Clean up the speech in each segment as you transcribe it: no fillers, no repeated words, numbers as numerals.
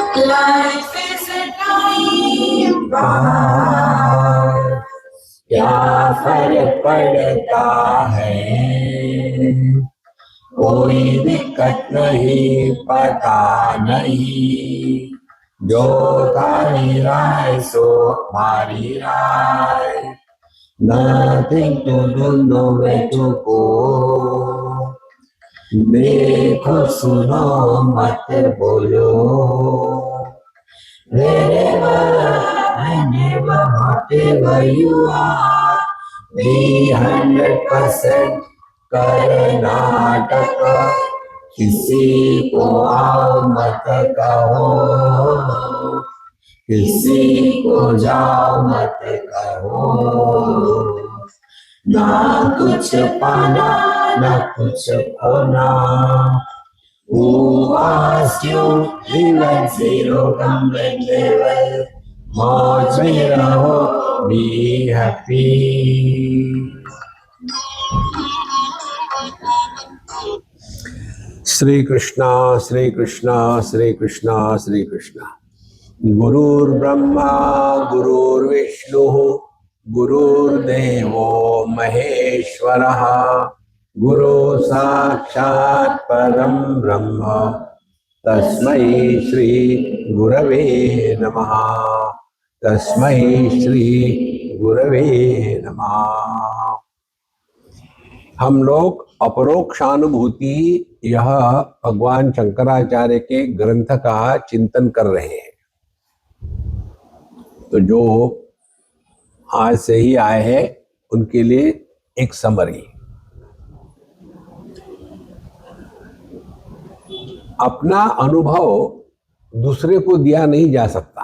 Life is a time pass, क्या फर्क पड़ता है, कोई दिक्कत नहीं, पता नहीं, जो तारी राय सो हमारी राय, nothing to do, nowhere to go, देखो सुनो मत बोलो, wherever and never whatever you are, be 100% Karnataka, किसी को आओ मत कहो, किसी को जाओ मत कहो, ना कुछ पाना ना कुछ खोना, who asked you live at zero come and level, मौज में रहो, be happy. श्री कृष्णा श्री कृष्णा श्री कृष्णा श्री कृष्णा। गुरुर्ब्रह्मा गुरुर्विष्णु गुरुर्देवो महेश्वरः, गुरु साक्षात् परं ब्रह्म, तस्मै श्री गुरवे नमः, तस्मै श्री गुरवे नमः। हम लोग अपरोक्षानुभूति, यह भगवान शंकराचार्य के ग्रंथ का चिंतन कर रहे हैं। तो जो आज से ही आए हैं उनके लिए एक समरी। अपना अनुभव दूसरे को दिया नहीं जा सकता,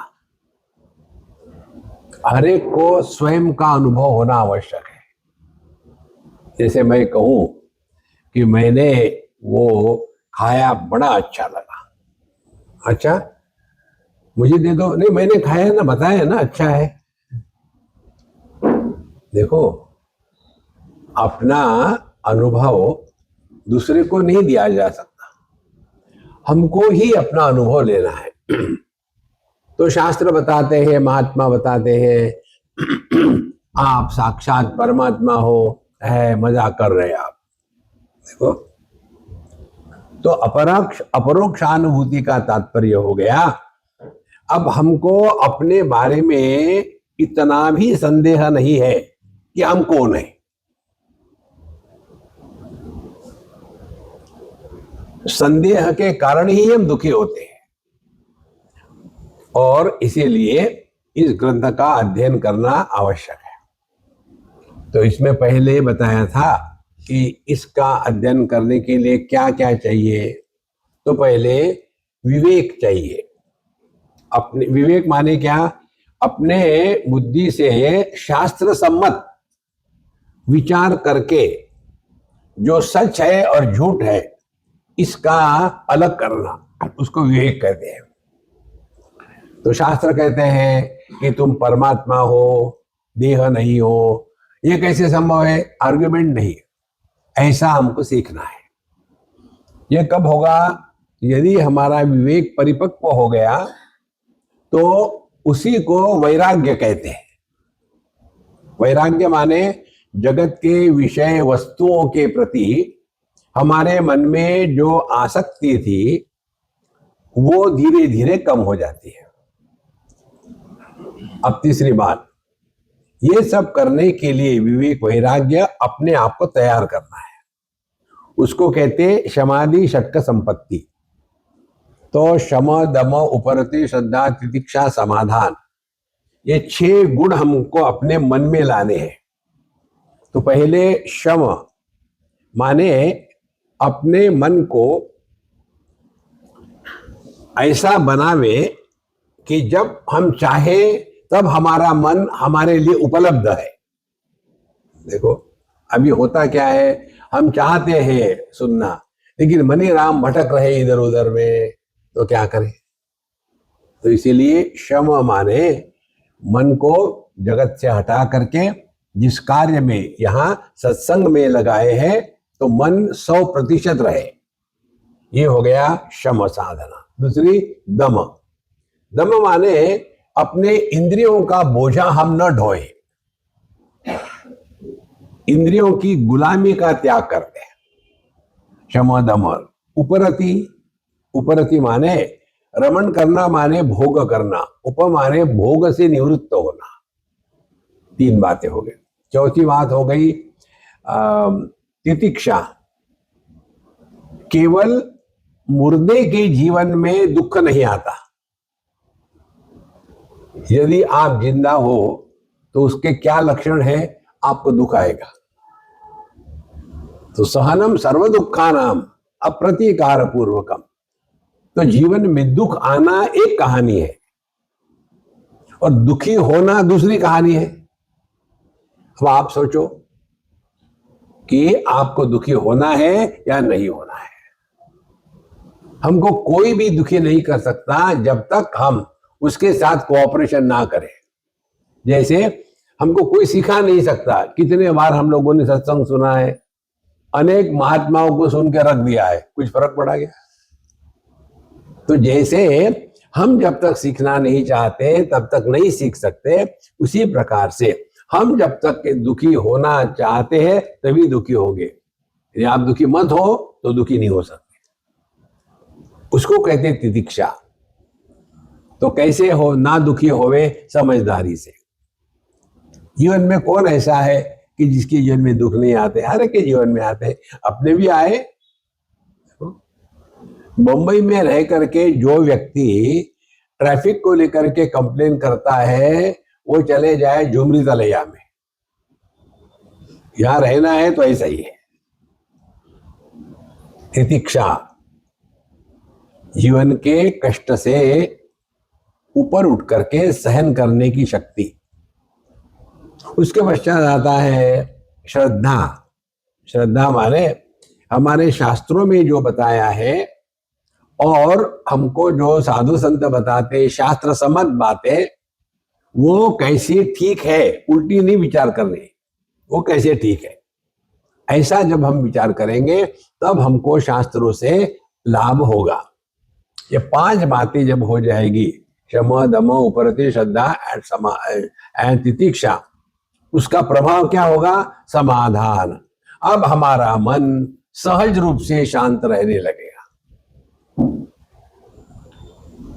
हर एक को स्वयं का अनुभव होना आवश्यक है। जैसे मैं कहूं कि मैंने वो खाया, बड़ा अच्छा लगा, अच्छा मुझे दे दो, नहीं मैंने खाया ना, बताया ना अच्छा है। देखो, अपना अनुभव दूसरे को नहीं दिया जा सकता, हमको ही अपना अनुभव लेना है। तो शास्त्र बताते हैं, महात्मा बताते हैं, आप साक्षात परमात्मा हो, है मजाक कर रहे आप। देखो, तो अपरोक्षानुभूति का तात्पर्य हो गया, अब हमको अपने बारे में इतना भी संदेह नहीं है कि हम कौन है। संदेह के कारण ही हम दुखी होते हैं, और इसीलिए इस ग्रंथ का अध्ययन करना आवश्यक है। तो इसमें पहले बताया था कि इसका अध्ययन करने के लिए क्या क्या चाहिए। तो पहले विवेक चाहिए। अपने विवेक माने क्या? अपने बुद्धि से शास्त्र सम्मत विचार करके जो सच है और झूठ है इसका अलग करना, उसको विवेक कहते हैं। तो शास्त्र कहते हैं कि तुम परमात्मा हो, देह नहीं हो। ये कैसे संभव है? आर्गुमेंट नहीं, ऐसा हमको सीखना है। ये कब होगा? यदि हमारा विवेक परिपक्व हो गया तो उसी को वैराग्य कहते हैं। वैराग्य माने जगत के विषय वस्तुओं के प्रति हमारे मन में जो आसक्ति थी वो धीरे धीरे कम हो जाती है। अब तीसरी बात, ये सब करने के लिए विवेक वैराग्य अपने आप को तैयार करना है। उसको कहते क्षमादि षट्क संपत्ति। तो शम दम उपरति श्रद्धा तितिक्षा समाधान, ये 6 गुण हमको अपने मन में लाने हैं। तो पहले शम माने अपने मन को ऐसा बनावे कि जब हम चाहे तब हमारा मन हमारे लिए उपलब्ध है। देखो, अभी होता क्या है, हम चाहते हैं सुनना लेकिन मनी राम भटक रहे इधर उधर में, तो क्या करें? तो इसीलिए शम माने मन को जगत से हटा करके जिस कार्य में यहाँ सत्संग में लगाए हैं तो मन 100% रहे, ये हो गया शम साधना। दूसरी दम, दम माने अपने इंद्रियों का बोझा हम न ढोए, इंद्रियों की गुलामी का त्याग कर दे। क्षमा दम। उपरति, उपरति माने रमण करना, माने भोग करना। उप माने भोग से निवृत्त होना। तीन बातें हो गई। चौथी बात हो गई तितिक्षा। केवल मुर्दे के जीवन में दुख नहीं आता। यदि आप जिंदा हो तो उसके क्या लक्षण है, आपको दुख आएगा। तो सहनम सर्व दुखानाम अप्रतीकार पूर्वकम। तो जीवन में दुख आना एक कहानी है और दुखी होना दूसरी कहानी है। अब आप सोचो कि आपको दुखी होना है या नहीं होना है। हमको कोई भी दुखी नहीं कर सकता जब तक हम उसके साथ कोऑपरेशन ना करें। जैसे हमको कोई सिखा नहीं सकता। कितने बार हम लोगों ने सत्संग सुना है, अनेक महात्माओं को सुन के रख दिया है, कुछ फर्क पड़ा गया? तो जैसे हम जब तक सीखना नहीं चाहते तब तक नहीं सीख सकते, उसी प्रकार से हम जब तक के दुखी होना चाहते हैं तभी दुखी होंगे। यदि आप दुखी मत हो तो दुखी नहीं हो सकते। उसको कहते हैं तितिक्षा। तो कैसे हो ना दुखी होवे? समझदारी से। जीवन में कौन ऐसा है कि जिसके जीवन में दुख नहीं आते? हर एक के जीवन में आते। अपने भी आए। मुंबई में रह करके जो व्यक्ति ट्रैफिक को लेकर के कंप्लेन करता है, वो चले जाए झुमरी तलैया में। यहां रहना है तो ऐसा ही है। तितिक्षा, जीवन के कष्ट से ऊपर उठ करके सहन करने की शक्ति। उसके पश्चात आता है श्रद्धा। श्रद्धा माने हमारे शास्त्रों में जो बताया है और हमको जो साधु संत बताते, शास्त्र सम्मत बातें, वो कैसी ठीक है, उल्टी नहीं विचार करनी, वो कैसे ठीक है, ऐसा जब हम विचार करेंगे तब हमको शास्त्रों से लाभ होगा। ये पांच बातें जब हो जाएगी, क्षमा दम उपरति श्रद्धा एंड तितिक्षा, उसका प्रभाव क्या होगा? समाधान। अब हमारा मन सहज रूप से शांत रहने लगेगा।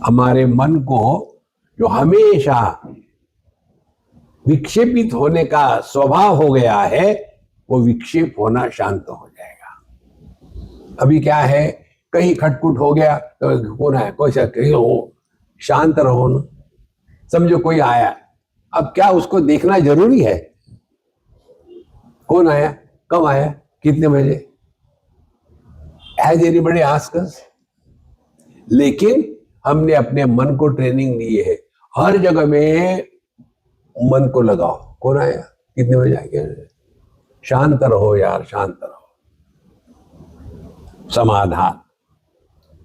हमारे मन को जो हमेशा विक्षेपित होने का स्वभाव हो गया है, वो विक्षेप होना शांत हो जाएगा। अभी क्या है, कहीं खटपुट हो गया तो कौन है, कोई सा कहीं हो, शांत रहो ना। समझो कोई आया, अब क्या उसको देखना जरूरी है? कौन आया, कब आया, कितने बजे? Has anybody asked us? लेकिन हमने अपने मन को ट्रेनिंग दी है, हर जगह में मन को लगाओ, कौन आया, कितने बजे आएंगे, शांत रहो यार, शांत रहो। समाधान।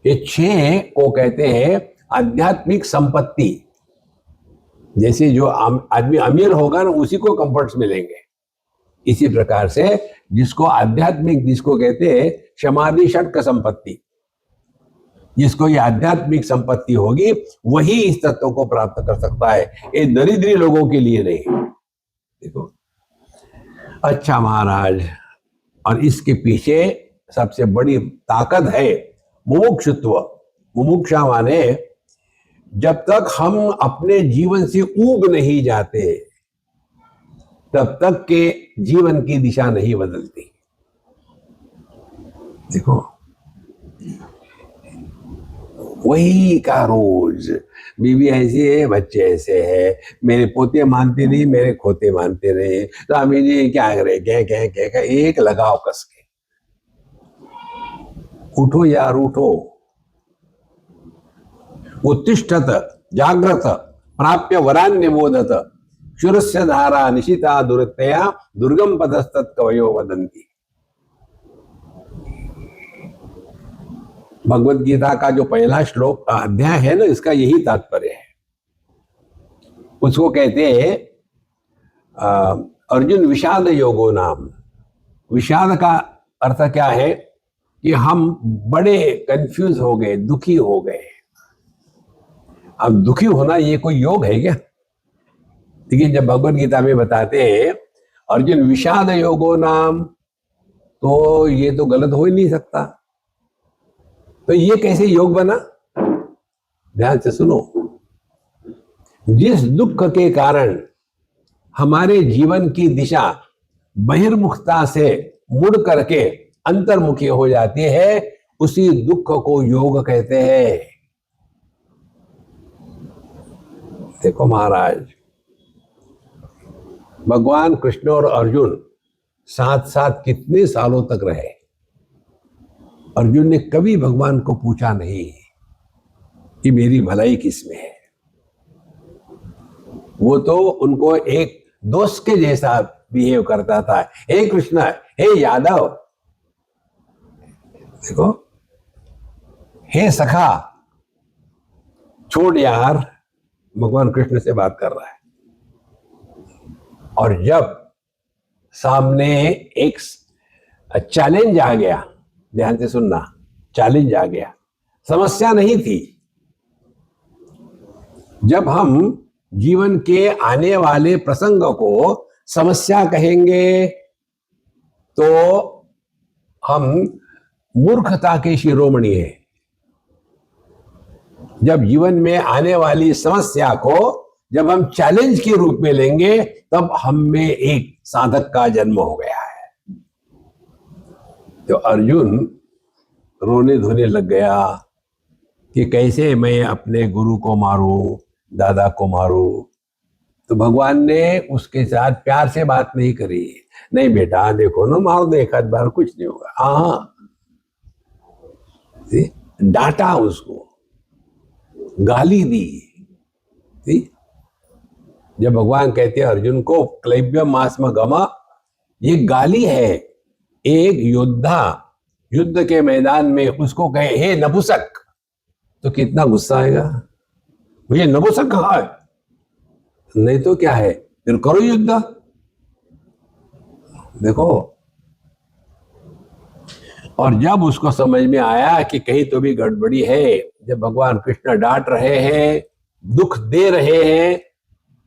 ये 6 को कहते हैं आध्यात्मिक संपत्ति। जैसे जो आदमी अमीर होगा ना, उसी को कंफर्ट्स मिलेंगे। इसी प्रकार से जिसको आध्यात्मिक, जिसको कहते हैं समाधि षटक संपत्ति, जिसको ये आध्यात्मिक संपत्ति होगी वही इस तत्व को प्राप्त कर सकता है। ये दरिद्री लोगों के लिए नहीं। देखो, अच्छा महाराज, और इसके पीछे सबसे बड़ी ताकत है मुमुक्षुत्व। मुमुक्षा माने जब तक हम अपने जीवन से ऊब नहीं जाते तब तक के जीवन की दिशा नहीं बदलती। देखो, वही का रोज, बीवी ऐसी है, बच्चे ऐसे है, मेरे पोते मानते नहीं, मेरे खोते मानते नहीं, स्वामी जी क्या करे, क्या एक लगाओ कस के। उठो यार, उठो। उत्तिष्ठत जाग्रत प्राप्य वरान्य मोदत क्षुरस्य धारा निशिता दुरतया दुर्गम पदस्तत् कवयो वदन्ति। भगवत गीता का जो पहला श्लोक अध्याय है ना, इसका यही तात्पर्य है। उसको कहते हैं अर्जुन विषाद योगो नाम। विषाद का अर्थ क्या है कि हम बड़े कंफ्यूज हो गए, दुखी हो गए। अब दुखी होना ये कोई योग है क्या? देखिए, जब भगवत गीता में बताते हैं अर्जुन विषाद योगो नाम, तो ये तो गलत हो ही नहीं सकता। तो ये कैसे योग बना? ध्यान से सुनो। जिस दुख के कारण हमारे जीवन की दिशा बहिर्मुखता से मुड़ करके अंतर्मुखी हो जाती है, उसी दुख को योग कहते हैं। देखो महाराज, भगवान कृष्ण और अर्जुन साथ साथ कितने सालों तक रहे। अर्जुन ने कभी भगवान को पूछा नहीं कि मेरी भलाई किसमें है। वो तो उनको एक दोस्त के जैसा बिहेव करता था। हे कृष्ण, हे यादव, देखो, हे सखा, छोड़ यार, भगवान कृष्ण से बात कर रहा है। और जब सामने एक चैलेंज आ गया, ध्यान से सुनना, चैलेंज आ गया, समस्या नहीं थी। जब हम जीवन के आने वाले प्रसंग को समस्या कहेंगे तो हम मूर्खता के शिरोमणि हैं। जब जीवन में आने वाली समस्या को जब हम चैलेंज के रूप में लेंगे, तब हम में एक साधक का जन्म हो गया है। तो अर्जुन रोने धोने लग गया कि कैसे मैं अपने गुरु को मारूं, दादा को मारूं। तो भगवान ने उसके साथ प्यार से बात नहीं करी। नहीं बेटा, देखो ना, मार दे एक आध बार, कुछ नहीं होगा। हाँ, डांटा उसको, गाली दी। जब भगवान कहते हैं अर्जुन को क्लैब्य मास्म गमा, ये गाली है। एक योद्धा युद्ध के मैदान में उसको कहे हे नपुंसक, तो कितना गुस्सा आएगा। मुझे नपुंसक कहा है, नहीं तो क्या है, फिर करो युद्ध। देखो, और जब उसको समझ में आया कि कहीं तो भी गड़बड़ी है, जब भगवान कृष्ण डांट रहे हैं, दुख दे रहे हैं,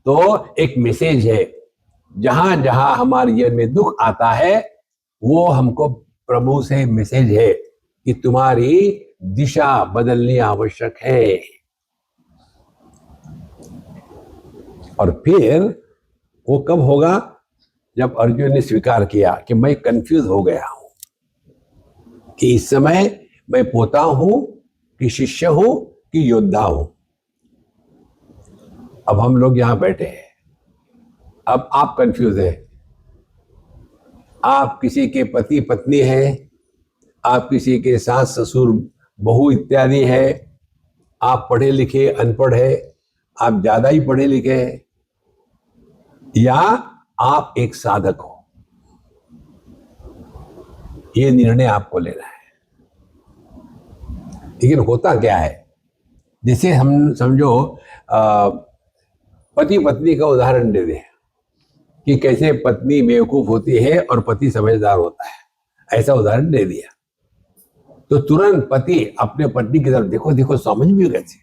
तो एक मैसेज है। जहां जहां हमारे जीवन में दुख आता है, वो हमको प्रभु से मैसेज है कि तुम्हारी दिशा बदलनी आवश्यक है। और फिर वो कब होगा? जब अर्जुन ने स्वीकार किया कि मैं कंफ्यूज हो गया हूं, कि इस समय मैं पोता हूं कि शिष्य हूं कि योद्धा हूं। अब हम लोग यहां बैठे हैं, अब आप कंफ्यूज हैं। आप किसी के पति पत्नी हैं, आप किसी के सास ससुर बहू इत्यादि है, आप पढ़े लिखे अनपढ़ है, आप ज्यादा ही पढ़े लिखे हैं, या आप एक साधक हो। ये निर्णय आपको लेना है। लेकिन होता क्या है, जैसे हम समझो पति पत्नी का उदाहरण दे दें कि कैसे पत्नी बेवकूफ होती है और पति समझदार होता है, ऐसा उदाहरण दे दिया तो तुरंत पति अपने पत्नी की तरफ देखो देखो, समझ भी कैसे।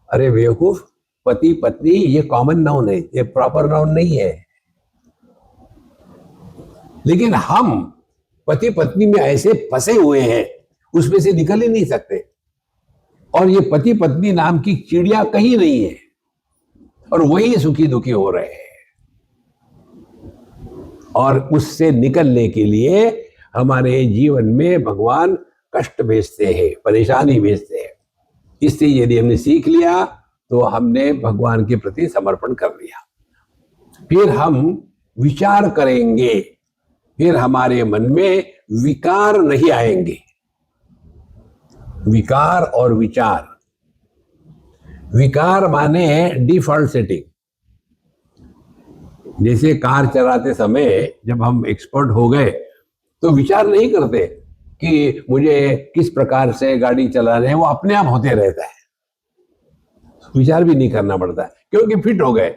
अरे बेवकूफ, पति पत्नी ये कॉमन नाउन है, ये प्रॉपर नाउन नहीं है। लेकिन हम पति पत्नी में ऐसे फंसे हुए हैं, उसमें से निकल ही नहीं सकते। और ये पति पत्नी नाम की चिड़िया कहीं नहीं है, और वही सुखी दुखी हो रहे हैं। और उससे निकलने के लिए हमारे जीवन में भगवान कष्ट भेजते हैं, परेशानी भेजते हैं। इससे यदि हमने सीख लिया तो हमने भगवान के प्रति समर्पण कर दिया। फिर हम विचार करेंगे, फिर हमारे मन में विकार नहीं आएंगे। विकार और विचार, विकार माने डिफॉल्ट सेटिंग। जैसे कार चलाते समय जब हम एक्सपर्ट हो गए तो विचार नहीं करते कि मुझे किस प्रकार से गाड़ी चलाना है, वो अपने आप होते रहता है, विचार भी नहीं करना पड़ता क्योंकि फिट हो गए।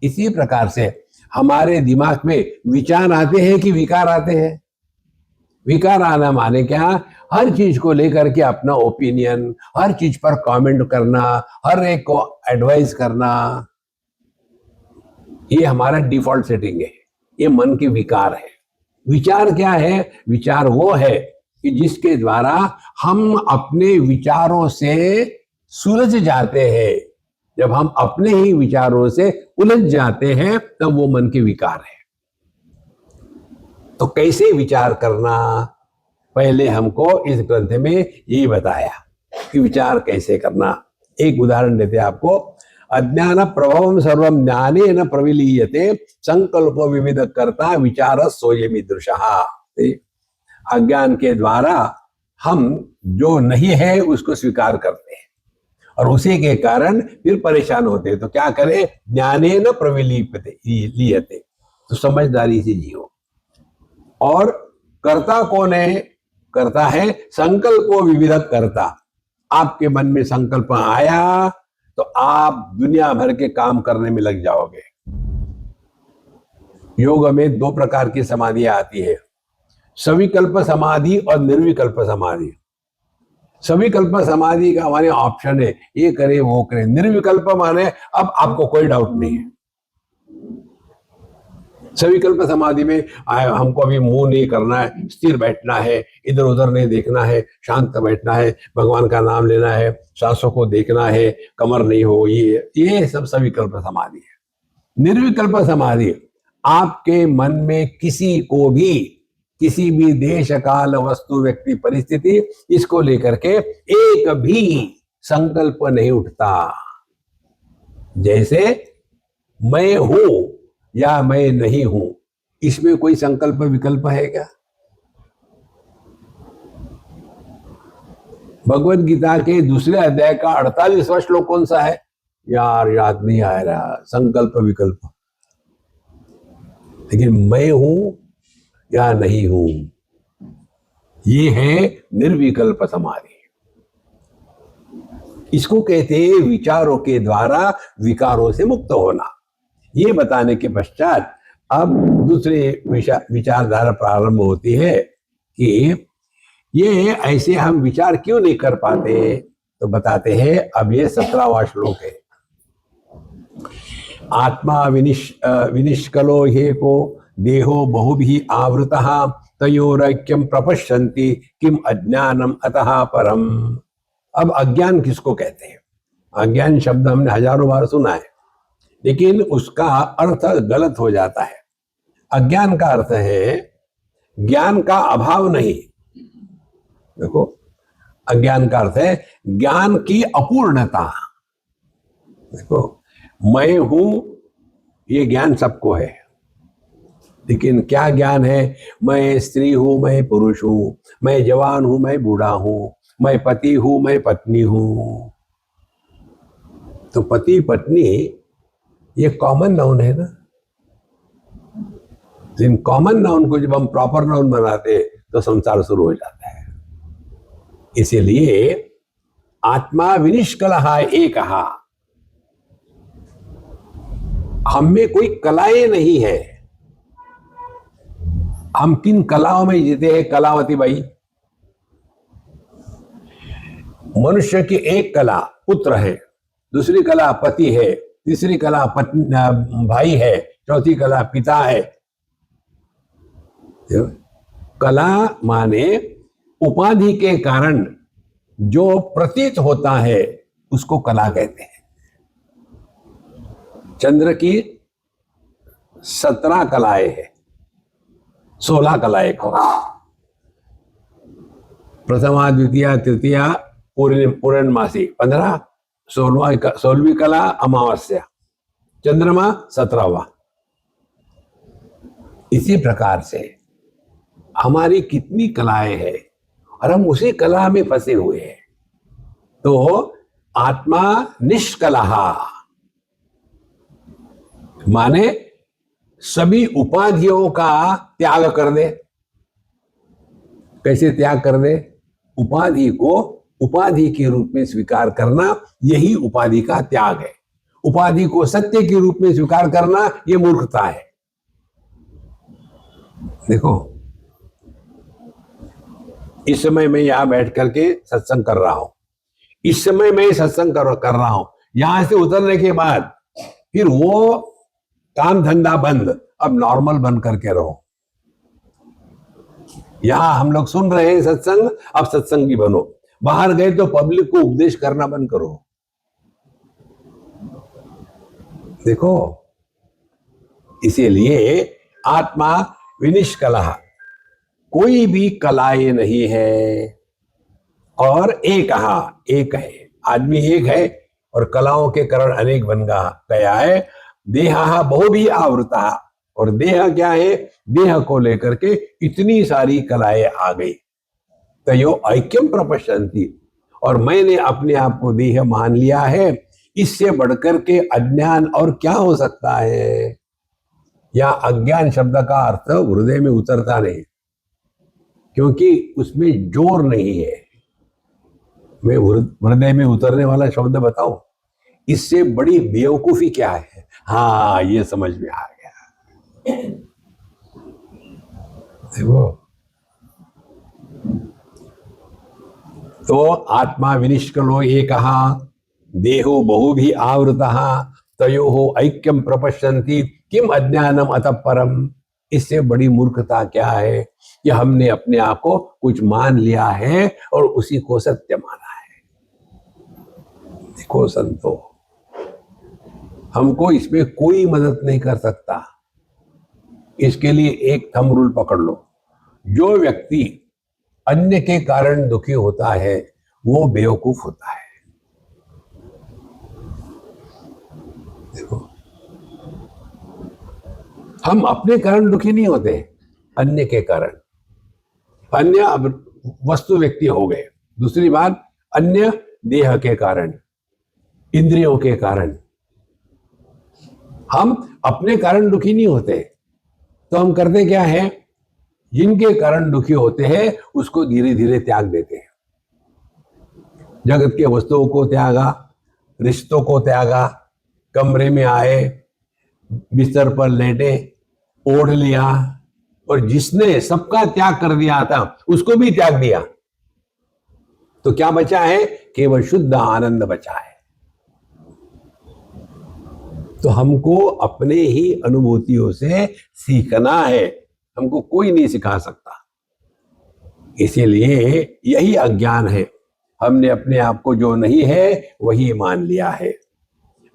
इसी प्रकार से हमारे दिमाग में विचार आते हैं कि विकार आते हैं? विकार आना माने क्या, हर चीज को लेकर के अपना ओपिनियन, हर चीज पर कमेंट करना, हर एक को एडवाइस करना, ये हमारा डिफॉल्ट सेटिंग है, ये मन के विकार है। विचार क्या है? विचार वो है कि जिसके द्वारा हम अपने विचारों से सुलझ जाते हैं। जब हम अपने ही विचारों से उलझ जाते हैं तब वो मन के विकार है। तो कैसे विचार करना, पहले हमको इस ग्रंथ में यही बताया कि विचार कैसे करना। एक उदाहरण देते हैं आपको। अज्ञान प्रभवम सर्वम ज्ञानेन प्रविलीयते संकल्पो विविध कर्ता विचार सोयमीदृशः। अज्ञान के द्वारा हम जो नहीं है उसको स्वीकार करते हैं और उसी के कारण फिर परेशान होते हैं। तो क्या करें? ज्ञानेन प्रविलीयते, तो समझदारी से जियो। और कर्ता कौन है? कर्ता है संकल्पो विविध कर्ता। आपके मन में संकल्प आया तो आप दुनिया भर के काम करने में लग जाओगे। योग में दो प्रकार की समाधियां आती है, सविकल्प समाधि और निर्विकल्प समाधि। सविकल्प समाधि का हमारे ऑप्शन है, ये करे वो करे। निर्विकल्प माने अब आपको कोई डाउट नहीं है। सविकल्प समाधि में हमको अभी मुंह नहीं करना है, स्थिर बैठना है, इधर उधर नहीं देखना है, शांत बैठना है, भगवान का नाम लेना है, सांसों को देखना है, कमर नहीं हो, ये सब सविकल्प समाधि है। निर्विकल्प समाधि, आपके मन में किसी को भी, किसी भी देश काल वस्तु व्यक्ति परिस्थिति, इसको लेकर के एक भी संकल्प नहीं उठता। जैसे मैं हूं या मैं नहीं हूं, इसमें कोई संकल्प विकल्प है क्या? भगवत गीता के दूसरे अध्याय का 48वां श्लोक कौन सा है यार? याद नहीं आ रहा। संकल्प विकल्प, लेकिन मैं हूं या नहीं हूं, ये है निर्विकल्प समाधि। इसको कहते हैं विचारों के द्वारा विकारों से मुक्त होना। ये बताने के पश्चात अब दूसरे विचारधारा प्रारंभ होती है कि ये ऐसे हम विचार क्यों नहीं कर पाते। तो बताते हैं, अब ये 17वां श्लोक है। आत्मा विनिष्कलो ह्येको देहो बहुभिः आवृतः तयोरैक्यं प्रपश्यन्ति किम अज्ञानम अतः परम। अब अज्ञान किसको कहते हैं? अज्ञान शब्द हमने हजारों बार सुना है, लेकिन उसका अर्थ गलत हो जाता है। अज्ञान का अर्थ है ज्ञान का अभाव नहीं। देखो, अज्ञान का अर्थ है ज्ञान की अपूर्णता। देखो, मैं हूं, ये ज्ञान सबको है, लेकिन क्या ज्ञान है? मैं स्त्री हूं, मैं पुरुष हूं, मैं जवान हूं, मैं बूढ़ा हूं, मैं पति हूं, मैं पत्नी हूं। तो पति पत्नी ये कॉमन नाउन है ना। इन कॉमन नाउन को जब हम प्रॉपर नाउन बनाते तो संसार शुरू हो जाता है। इसीलिए आत्मा विनिष्कलः एकः, हम में कोई कलाएं नहीं है। हम किन कलाओं में जीते हैं? कलावती बाई, मनुष्य की एक कला पुत्र है, दूसरी कला पति है, तीसरी कला पत्नी भाई है, चौथी कला पिता है। कला माने उपाधि के कारण जो प्रतीत होता है उसको कला कहते हैं। चंद्र की 17 कलाएं हैं, 16 कलाएं को, प्रथमा द्वितीया तृतीया पूर्णमासी 15, 16वीं कला अमावस्या, चंद्रमा 17वां। इसी प्रकार से हमारी कितनी कलाएं हैं और हम उसी कला में फंसे हुए हैं। तो आत्मा निष्कलः माने सभी उपाधियों का त्याग कर दे। कैसे त्याग कर दे? उपाधि को उपाधि के रूप में स्वीकार करना, यही उपाधि का त्याग है। उपाधि को सत्य के रूप में स्वीकार करना, यह मूर्खता है। देखो, इस समय मैं यहाँ बैठ करके सत्संग कर रहा हूं, इस समय मैं सत्संग कर रहा हूं, यहां से उतरने के बाद फिर वो काम धंधा बंद, अब नॉर्मल बन करके रहो। यहां हम लोग सुन रहे हैं सत्संग, अब सत्संगी बनो। बाहर गए तो पब्लिक को उपदेश करना बंद करो। देखो, इसीलिए आत्मा विनिष्कलः, कोई भी कलाएं नहीं है, और एक है, आदमी एक है और कलाओं के कारण अनेक बन गया है। देहा बहु भी आवृता, और देह क्या है, देह को लेकर के इतनी सारी कलाएं आ गई। तयो ऐक्यम प्रपश्यन्ति, और मैंने अपने आप को देह मान लिया है, इससे बढ़कर के अज्ञान और क्या हो सकता है। या अज्ञान शब्द का अर्थ हृदय में उतरता नहीं, क्योंकि उसमें जोर नहीं है। मैं हृदय में उतरने वाला शब्द बताऊं, इससे बड़ी बेवकूफी क्या है। हाँ, ये समझ में आ गया। देखो, तो आत्मा विनिष्कलो एकः, देहो बहु भी आवृतः, तयोः ऐक्यम प्रपश्यन्ति, किम अज्ञानम अतः परम। इससे बड़ी मूर्खता क्या है कि हमने अपने आप को कुछ मान लिया है और उसी को सत्य माना है। देखो संतो, हमको इसमें कोई मदद नहीं कर सकता। इसके लिए एक थंब रूल पकड़ लो, जो व्यक्ति अन्य के कारण दुखी होता है वो बेवकूफ होता है। देखो, हम अपने कारण दुखी नहीं होते, अन्य के कारण। अन्य अब वस्तु व्यक्ति हो गए, दूसरी बात अन्य देह के कारण, इंद्रियों के कारण। हम अपने कारण दुखी नहीं होते, तो हम करते क्या है, जिनके कारण दुखी होते हैं उसको धीरे धीरे त्याग देते हैं। जगत के वस्तुओं को त्यागा, रिश्तों को त्यागा, कमरे में आए, बिस्तर पर लेटे, ओढ़ लिया, और जिसने सबका त्याग कर दिया था उसको भी त्याग दिया, तो क्या बचा है, केवल शुद्ध आनंद बचा है। तो हमको अपने ही अनुभूतियों से सीखना है, हमको कोई नहीं सिखा सकता। इसीलिए यही अज्ञान है, हमने अपने आप को जो नहीं है वही मान लिया है।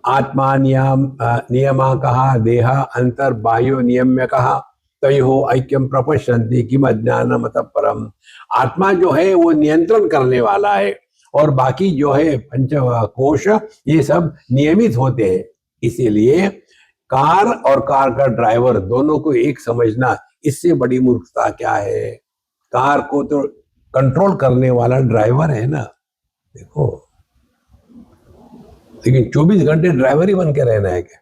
आत्मा नियमा कहा, देह अंतर बाह्यो नियम्य कहा, तयो ऐक्यम प्रपश्यन्ति, किम अज्ञानम अतः परम। आत्मा जो है वो नियंत्रण करने वाला है, और बाकी जो है पंच कोश ये सब नियमित होते हैं। इसीलिए कार और कार का ड्राइवर दोनों को एक समझना, इससे बड़ी मूर्खता क्या है। कार को तो कंट्रोल करने वाला ड्राइवर है ना, देखो, लेकिन 24 घंटे ड्राइवर ही बन के रहना है क्या।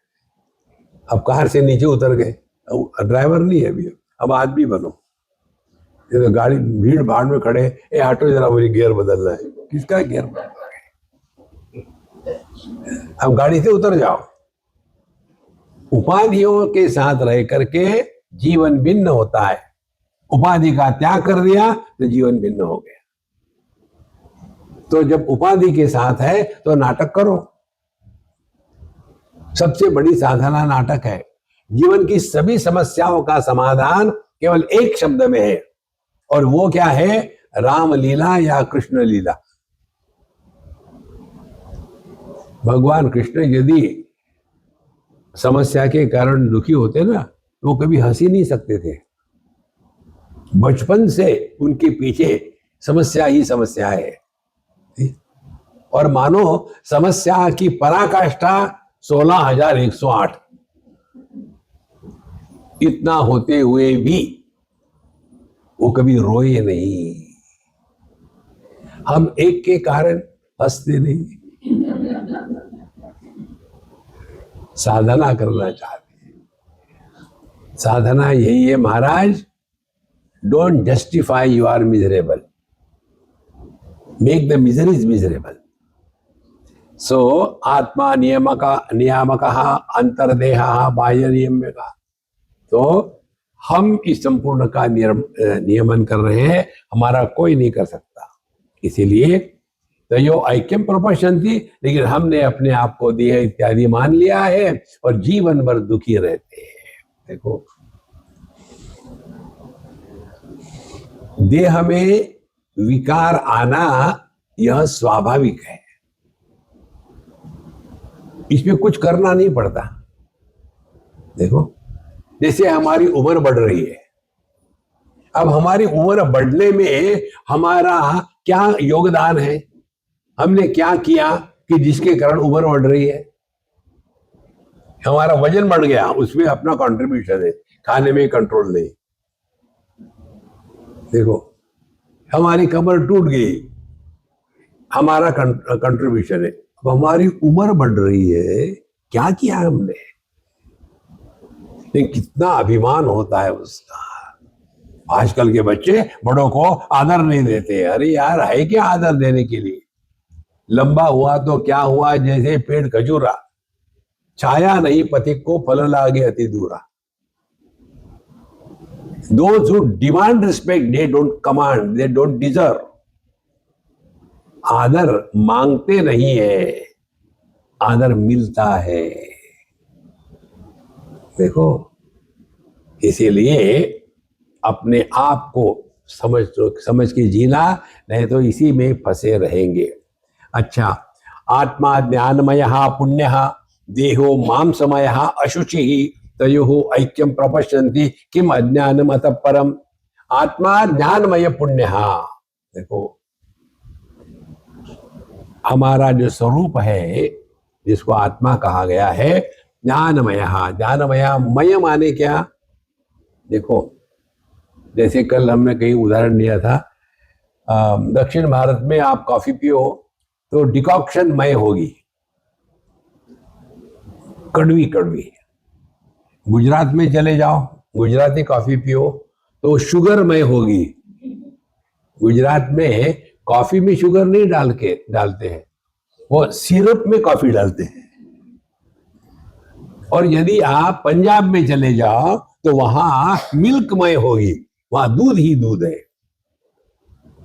अब कार से नीचे उतर गए, ड्राइवर नहीं है अभी, अब आदमी बनो। ये तो गाड़ी भीड़ भाड़ में खड़े, ए हटो जरा, मुझे गियर बदलना है। किसका गियर बदलना है, अब गाड़ी से उतर जाओ। उपाधियों के साथ रह करके जीवन भिन्न होता है, उपाधि का त्याग कर दिया तो जीवन भिन्न हो गया। तो जब उपाधि के साथ है तो नाटक करो। सबसे बड़ी साधना नाटक है। जीवन की सभी समस्याओं का समाधान केवल एक शब्द में है, और वो क्या है, राम लीला या कृष्ण लीला। भगवान कृष्ण यदि समस्या के कारण दुखी होते ना, तो वो कभी हंस ही नहीं सकते थे। बचपन से उनके पीछे समस्या ही समस्या है, और मानो समस्या की पराकाष्ठा 16,108। इतना होते हुए भी वो कभी रोए नहीं। हम एक के कारण हंसते नहीं, साधना करना चाहते हैं। साधना यही है महाराज, don't justify you are miserable, make the miseries miserable. So आत्मा नियामक अंतर्देह बाह्य नियम्य का। तो हम इस संपूर्ण का नियमन कर रहे हैं, हमारा कोई नहीं कर सकता। इसीलिए तो यो ऐक्यम प्रपश्यन्ति, लेकिन हमने अपने आप को देह इत्यादि मान लिया है और जीवन भर दुखी रहते हैं। देखो, देह में विकार आना यह स्वाभाविक है, इसमें कुछ करना नहीं पड़ता। देखो, जैसे हमारी उम्र बढ़ रही है, अब हमारी उम्र बढ़ने में हमारा क्या योगदान है? हमने क्या किया कि जिसके कारण उम्र बढ़ रही है? हमारा वजन बढ़ गया, उसमें अपना कंट्रीब्यूशन है, खाने में कंट्रोल नहीं। देखो, हमारी कमर टूट गई, हमारा कंट्रीब्यूशन है। अब हमारी उम्र बढ़ रही है, क्या किया हमने? लेकिन कितना अभिमान होता है उसका। आजकल के बच्चे बड़ों को आदर नहीं देते। अरे यार, है क्या आदर देने के लिए? लंबा हुआ तो क्या हुआ, जैसे पेड़ खजूरा, छाया नहीं पथिक को फल लागे अति दूरा। Those who demand respect, they don't command, they don't deserve. आदर मांगते नहीं है, आदर मिलता है। देखो, इसीलिए अपने आप को समझ के जीना, नहीं तो इसी में फंसे रहेंगे। अच्छा, आत्मा ज्ञानमय पुण्य, देहो मांसमय अशुचि, तयोः ऐक्यम प्रपश्यन्ति किम अज्ञानम अतः परम। आत्मा ज्ञानमय पुण्य। देखो, हमारा जो स्वरूप है, जिसको आत्मा कहा गया है, ज्ञानमय। ज्ञानमय, मय माने क्या? देखो, जैसे कल हमने कहीं उदाहरण दिया था, दक्षिण भारत में आप कॉफी पियो तो डिकॉक्शन मय होगी, कड़वी कड़वी। गुजरात में चले जाओ, गुजराती कॉफी पियो तो शुगरमय होगी। गुजरात में कॉफी में शुगर नहीं डालते हैं, वो सिरप में कॉफी डालते हैं। और यदि आप पंजाब में चले जाओ तो वहां मिल्कमय होगी, वहां दूध ही दूध है।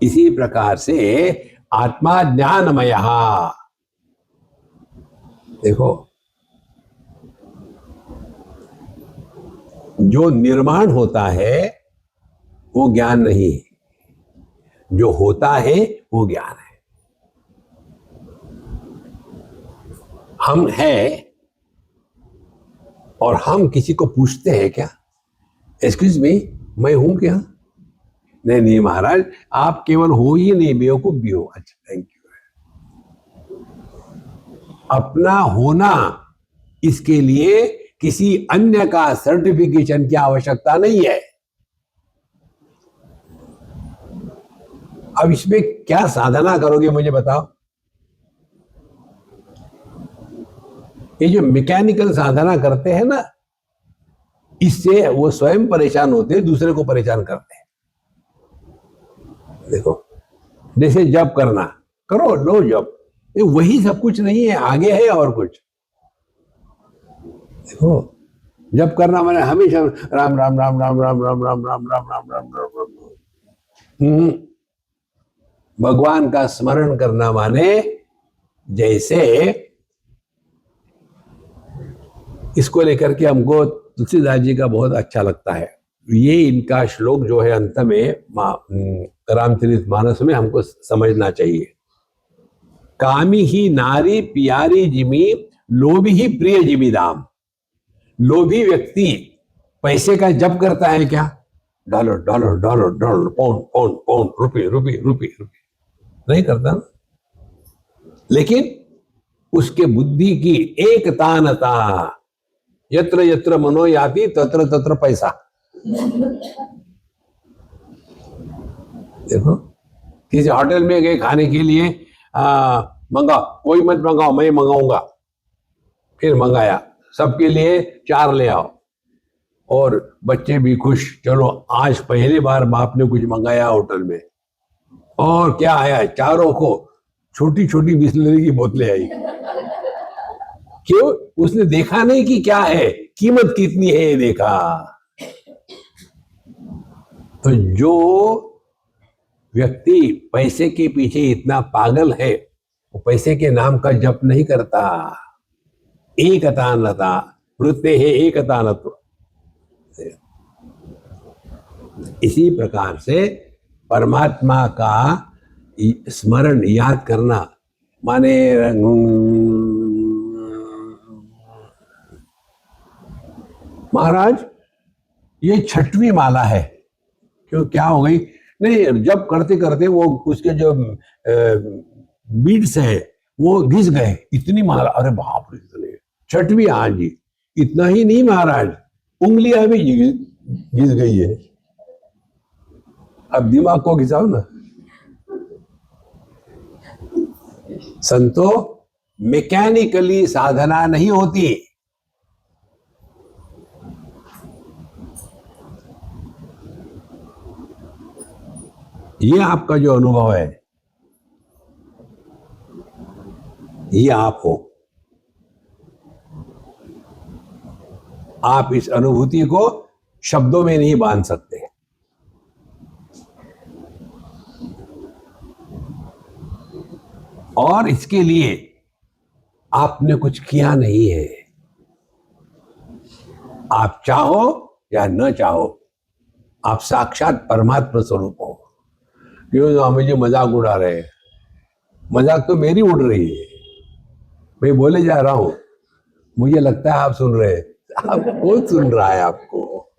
इसी प्रकार से आत्मा ज्ञानमय। देखो, जो निर्माण होता है वो ज्ञान नहीं, जो होता है वो ज्ञान है। हम हैं और हम किसी को पूछते हैं क्या, एक्सक्यूज मी, मैं हूं क्या? नहीं नहीं महाराज, आप केवल हो ही नहीं, बेवकूफ भी हो। अच्छा, थैंक यू। अपना होना, इसके लिए किसी अन्य का सर्टिफिकेशन की आवश्यकता नहीं है। अब इसमें क्या साधना करोगे मुझे बताओ? ये जो मैकेनिकल साधना करते हैं ना, इससे वो स्वयं परेशान होते हैं, दूसरे को परेशान करते हैं। देखो, जैसे जप करना, करो, लो जप, ये वही सब कुछ नहीं है, आगे है और कुछ। देखो, जप करना मैंने हमेशा राम राम राम राम राम राम राम राम राम राम राम राम। भगवान का स्मरण करना माने, जैसे इसको लेकर के हमको तुलसीदास जी का बहुत अच्छा लगता है। ये इनका श्लोक जो है अंत में रामचरितमानस में हमको समझना चाहिए। कामी ही नारी प्यारी जिमी, लोभी ही प्रिय जिमी दाम। लोभी व्यक्ति पैसे का जप करता है क्या? Dollar dollar dollar dollar, pound pound pound, रुपये रुपये रुपये रुपये, नहीं करता ना। लेकिन उसके बुद्धि की एक तानता, यत्र यत्र मनो याति तत्र तत्र पैसा। देखो, किसी होटल में गए खाने के लिए, मंगाओ, कोई मत मंगाओ, मैं मंगाऊंगा। फिर मंगाया, सबके लिए 4 ले आओ, और बच्चे भी खुश, चलो आज पहली बार बाप ने कुछ मंगाया होटल में। और क्या आया, चारों को छोटी छोटी बिस्लरी की बोतलें आई। क्यों? उसने देखा नहीं कि क्या है, कीमत कितनी है, देखा। तो जो व्यक्ति पैसे के पीछे इतना पागल है वो पैसे के नाम का जप नहीं करता। एकता नता वृत्ते है एकता नत्व। इसी प्रकार से परमात्मा का स्मरण याद करना माने महाराज ये छठवीं माला है, क्यों क्या हो गई? नहीं, जब करते करते वो उसके जो बीट्स है वो घिस गए, इतनी माला। अरे बाप रे, इतने छठवीं? हाँ जी। इतना ही नहीं महाराज, उंगलियां भी घिस गई है। अब दिमाग को घिसाओ ना। संतो मैकेनिकली साधना नहीं होती। ये आपका जो अनुभव है, ये आप हो। आप इस अनुभूति को शब्दों में नहीं बांध सकते। और इसके लिए आपने कुछ किया नहीं है। आप चाहो या न चाहो, आप साक्षात परमात्मा स्वरूप हो। क्यों स्वामी जी मजाक उड़ा रहे हैं? मजाक तो मेरी उड़ रही है, मैं बोले जा रहा हूं, मुझे लगता है आप सुन रहे हैं। आप कौन सुन रहा है आपको?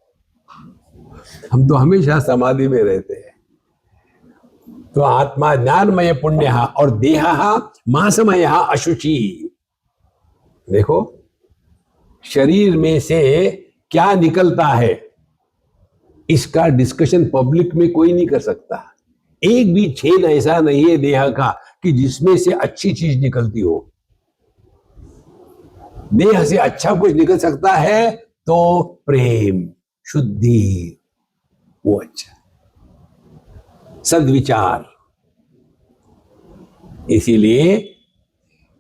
हम तो हमेशा समाधि में रहते हैं। तो आत्मा ज्ञानमय पुण्य और देह मांसमय अशुचि। देखो, शरीर में से क्या निकलता है इसका डिस्कशन पब्लिक में कोई नहीं कर सकता। एक भी छेद ऐसा नहीं है देह का कि जिसमें से अच्छी चीज निकलती हो। देह से अच्छा कुछ निकल सकता है तो प्रेम, शुद्धि, वो अच्छा, सद्विचार। इसीलिए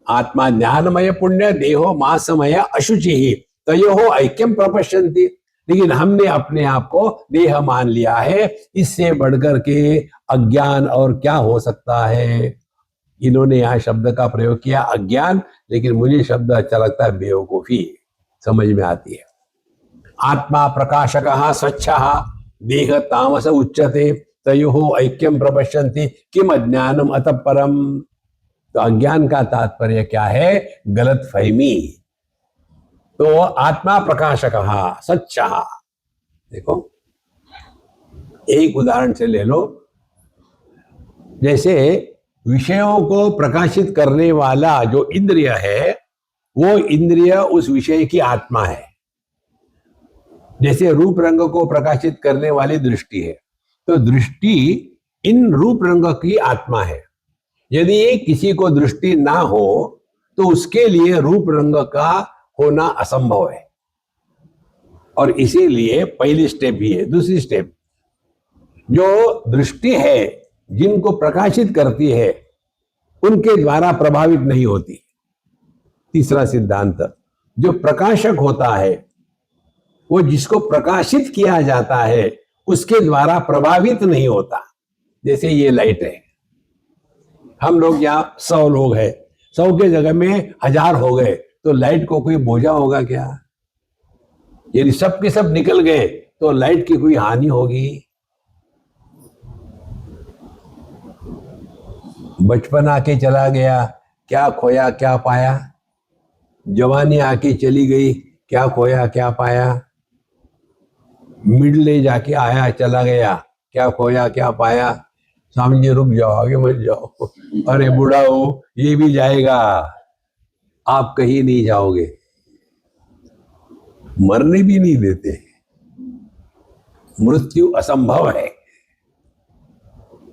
आत्मा ज्ञानमय पुण्य, देहो मांसमय अशुचि ही तयोः ऐक्यम प्रपश्यन्ति। लेकिन हमने अपने आप को देह मान लिया है। इससे बढ़कर के अज्ञान और क्या हो सकता है? इन्होंने यहां शब्द का प्रयोग किया अज्ञान, लेकिन मुझे शब्द अच्छा लगता है बेवकूफी, समझ में आती है। आत्मा प्रकाशकः स्वच्छः देह तामस उच्यते तयोः ऐक्यम प्रपश्यन्ति किम अज्ञानम अतः परम। तो अज्ञान का तात्पर्य क्या है? गलत फहमी। तो आत्मा प्रकाशकः स्वच्छः। देखो, एक उदाहरण से ले लो। जैसे विषयों को प्रकाशित करने वाला जो इंद्रिय है, वो इंद्रिय उस विषय की आत्मा है। जैसे रूप रंग को प्रकाशित करने वाली दृष्टि है, तो दृष्टि इन रूप रंग की आत्मा है। यदि किसी को दृष्टि ना हो तो उसके लिए रूप रंग का होना असंभव है। और इसीलिए पहली स्टेप ही है। दूसरी स्टेप, जो दृष्टि है जिनको प्रकाशित करती है उनके द्वारा प्रभावित नहीं होती। तीसरा सिद्धांत, जो प्रकाशक होता है वो जिसको प्रकाशित किया जाता है उसके द्वारा प्रभावित नहीं होता। जैसे ये लाइट है, हम लोग यहाँ 100 लोग हैं, 100 के जगह में 1000 हो गए तो लाइट को कोई बोझा होगा क्या? यदि सब के सब निकल गए तो लाइट की कोई हानि होगी? बचपन आके चला गया, क्या खोया क्या पाया? जवानी आके चली गई, क्या खोया क्या पाया? मिडिल एज आके आया चला गया, क्या खोया क्या पाया? स्वामी जी रुक जाओ, आगे मत जाओ। अरे बूढ़ा हो, ये भी जाएगा, आप कहीं नहीं जाओगे। मरने भी नहीं देते, मृत्यु असंभव है।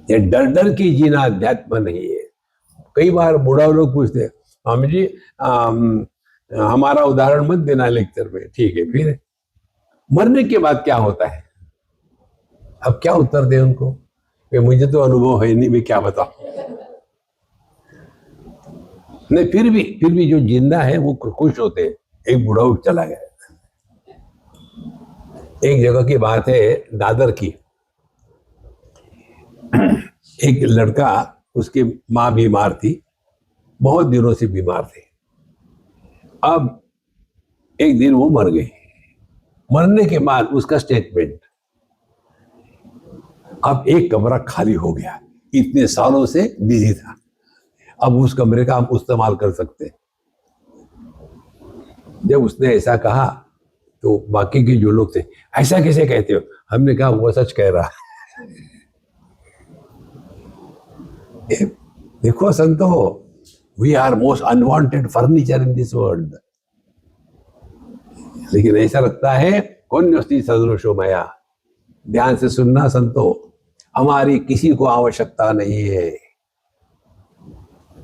ये डर डर के जीना अध्यात्म नहीं है। कई बार बूढ़ा लोग पूछते हैं, स्वामी जी हमारा उदाहरण मत देना लेक्चर में। ठीक है, फिर मरने के बाद क्या होता है? अब क्या उत्तर दे उनको? मुझे तो अनुभव है नहीं, मैं क्या बताऊं। नहीं, फिर भी जो जिंदा है वो खुश होते हैं। एक बूढ़ा चला गया। एक जगह की बात है, दादर की। एक लड़का, उसकी माँ बीमार थी, बहुत दिनों से बीमार थी। अब एक दिन वो मर गई। मरने के बाद उसका स्टेटमेंट, अब एक कमरा खाली हो गया, इतने सालों से बिजी था, अब उस कमरे का हम इस्तेमाल कर सकते। जब उसने ऐसा कहा तो बाकी के जो लोग थे, ऐसा कैसे कहते हो? हमने कहा वो सच कह रहा है। देखो संतो, we are most unwanted furniture in this world. लेकिन ऐसा लगता है कौन सदृशो मया। ध्यान से सुनना संतो, हमारी किसी को आवश्यकता नहीं है।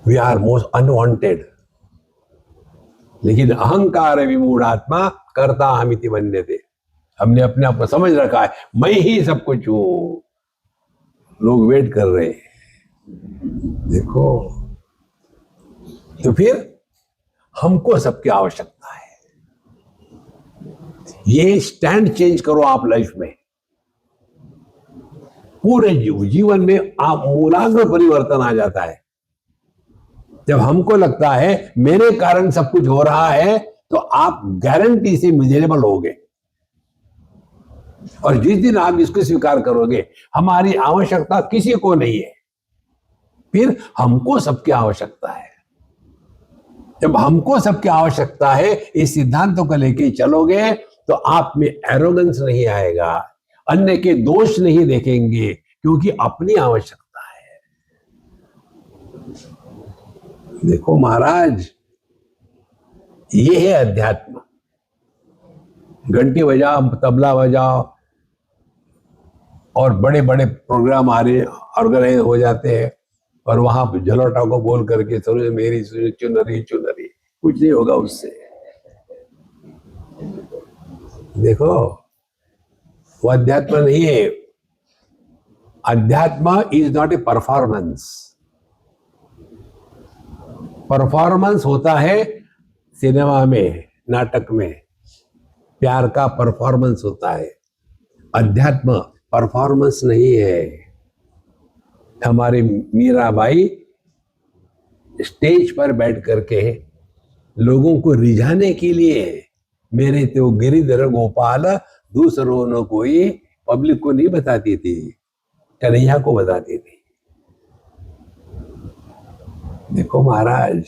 We are most unwanted. लेकिन अहंकार विमूढ़ आत्मा करता हमिति मन्यते। हमने अपने आप को समझ रखा है मैं ही सब कुछ हूं। लोग वेट कर रहे हैं। देखो, तो फिर हमको सबकी आवश्यकता है। ये स्टैंड चेंज करो आप लाइफ में। पूरे जीवन में आप मूलांक परिवर्तन आ जाता है। जब हमको लगता है मेरे कारण सब कुछ हो रहा है, तो आप गारंटी से मिजरेबल होगे। और जिस दिन आप इसको स्वीकार करोगे हमारी आवश्यकता किसी को नहीं है, फिर हमको सबकी आवश्यकता है। जब हमको सबकी आवश्यकता है, इस सिद्धांतों को लेके चलोगे तो आप में एरोगेंस नहीं आएगा, अन्य के दोष नहीं देखेंगे, क्योंकि अपनी आवश्यकता है। देखो महाराज, ये है अध्यात्म। घंटी बजाओ, तबला बजाओ और बड़े बड़े प्रोग्राम आ रहे ऑर्गेनाइज हो जाते हैं, और वहां जलोटा को बोल करके सुनो मेरी चुनरी चुनरी, कुछ नहीं होगा उससे। देखो, वो अध्यात्म नहीं है। अध्यात्म is not a performance. Performance होता है सिनेमा में, नाटक में, प्यार का परफॉर्मेंस होता है। अध्यात्म परफॉर्मेंस नहीं है। हमारे मीराबाई स्टेज पर बैठ करके लोगों को रिझाने के लिए, मेरे तो गिरिधर गोपाल दूसरों ने कोई, पब्लिक को नहीं बताती थी, कन्हैया को बताती थी। देखो महाराज,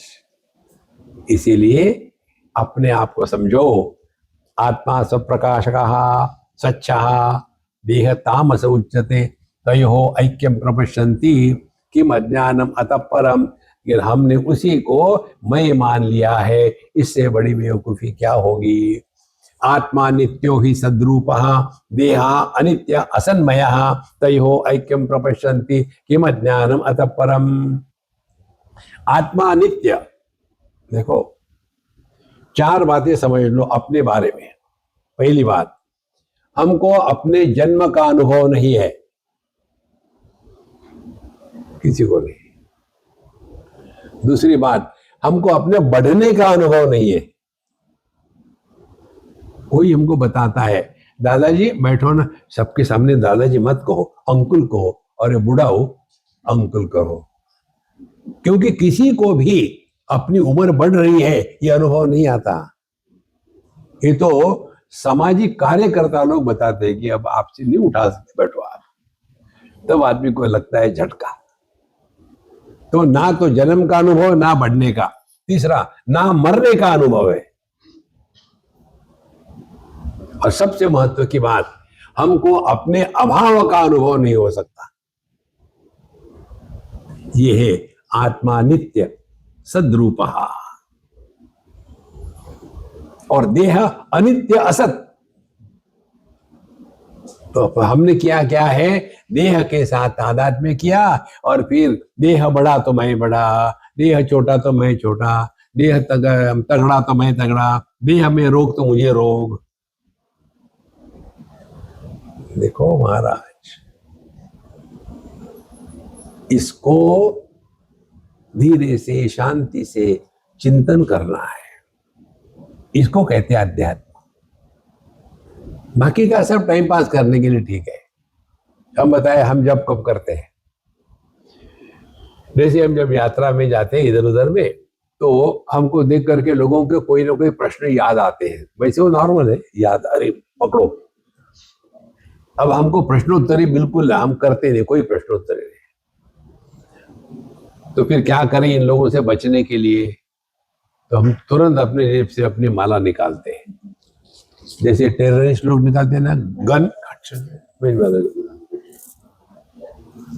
इसीलिए अपने आप को समझो। आत्मा स्वप्रकाशकः सच्चः देह तामस उच्यते तयोः ऐक्यम प्रपश्यन्ति किम अज्ञानम अतः परम। हमने उसी को मैं मान लिया है, इससे बड़ी बेवकूफी क्या होगी। आत्मा नित्यो ही सद्रूपः देहा अनित्य असन्मयः तयोः ऐक्यम प्रपश्यन्ति किम अज्ञानम अतः परम। आत्मा नित्य। देखो, चार बातें समझ लो अपने बारे में। पहली बात, हमको अपने जन्म का अनुभव नहीं है, किसी को नहीं। दूसरी बात, हमको अपने बढ़ने का अनुभव नहीं है। कोई हमको बताता है दादाजी बैठो ना, सबके सामने दादाजी मत कहो, अंकुल कहो, और बूढ़ा हो अंकुल कहो। क्योंकि किसी को भी अपनी उम्र बढ़ रही है ये अनुभव नहीं आता। ये तो सामाजिक कार्यकर्ता लोग बताते हैं कि अब आपसे नहीं उठा सकते, बैठो आप। तब आदमी को लगता है झटका। तो ना तो जन्म का अनुभव, ना बढ़ने का। तीसरा, ना मरने का अनुभव है। और सबसे महत्व की बात, हमको अपने अभाव का अनुभव नहीं हो सकता। ये है आत्मा नित्य सद्रूपः और देह अनित्य असत। तो हमने किया क्या है, देह के साथ तादात्म्य किया, और फिर देह बड़ा तो मैं बड़ा, देह छोटा तो मैं छोटा, देह तगड़ा तो मैं तगड़ा, देह में रोग तो मुझे रोग। देखो महाराज, इसको धीरे से शांति से चिंतन करना है। इसको कहते हैं अध्यात्म। बाकी का सब टाइम पास करने के लिए ठीक है। हम बताए हम जब कब करते हैं, जैसे हम जब यात्रा में जाते हैं इधर उधर में, तो हमको देख करके लोगों के कोई ना कोई प्रश्न याद आते हैं। वैसे वो नॉर्मल है, याद, अरे पकड़ो। अब हमको प्रश्नोत्तरी बिल्कुल हम करते नहीं, कोई प्रश्नोत्तरी नहीं। तो फिर क्या करें इन लोगों से बचने के लिए? तो हम तुरंत अपने जेब से अपनी माला निकालते हैं, जैसे टेररिस्ट लोग निकालते हैं ना गन।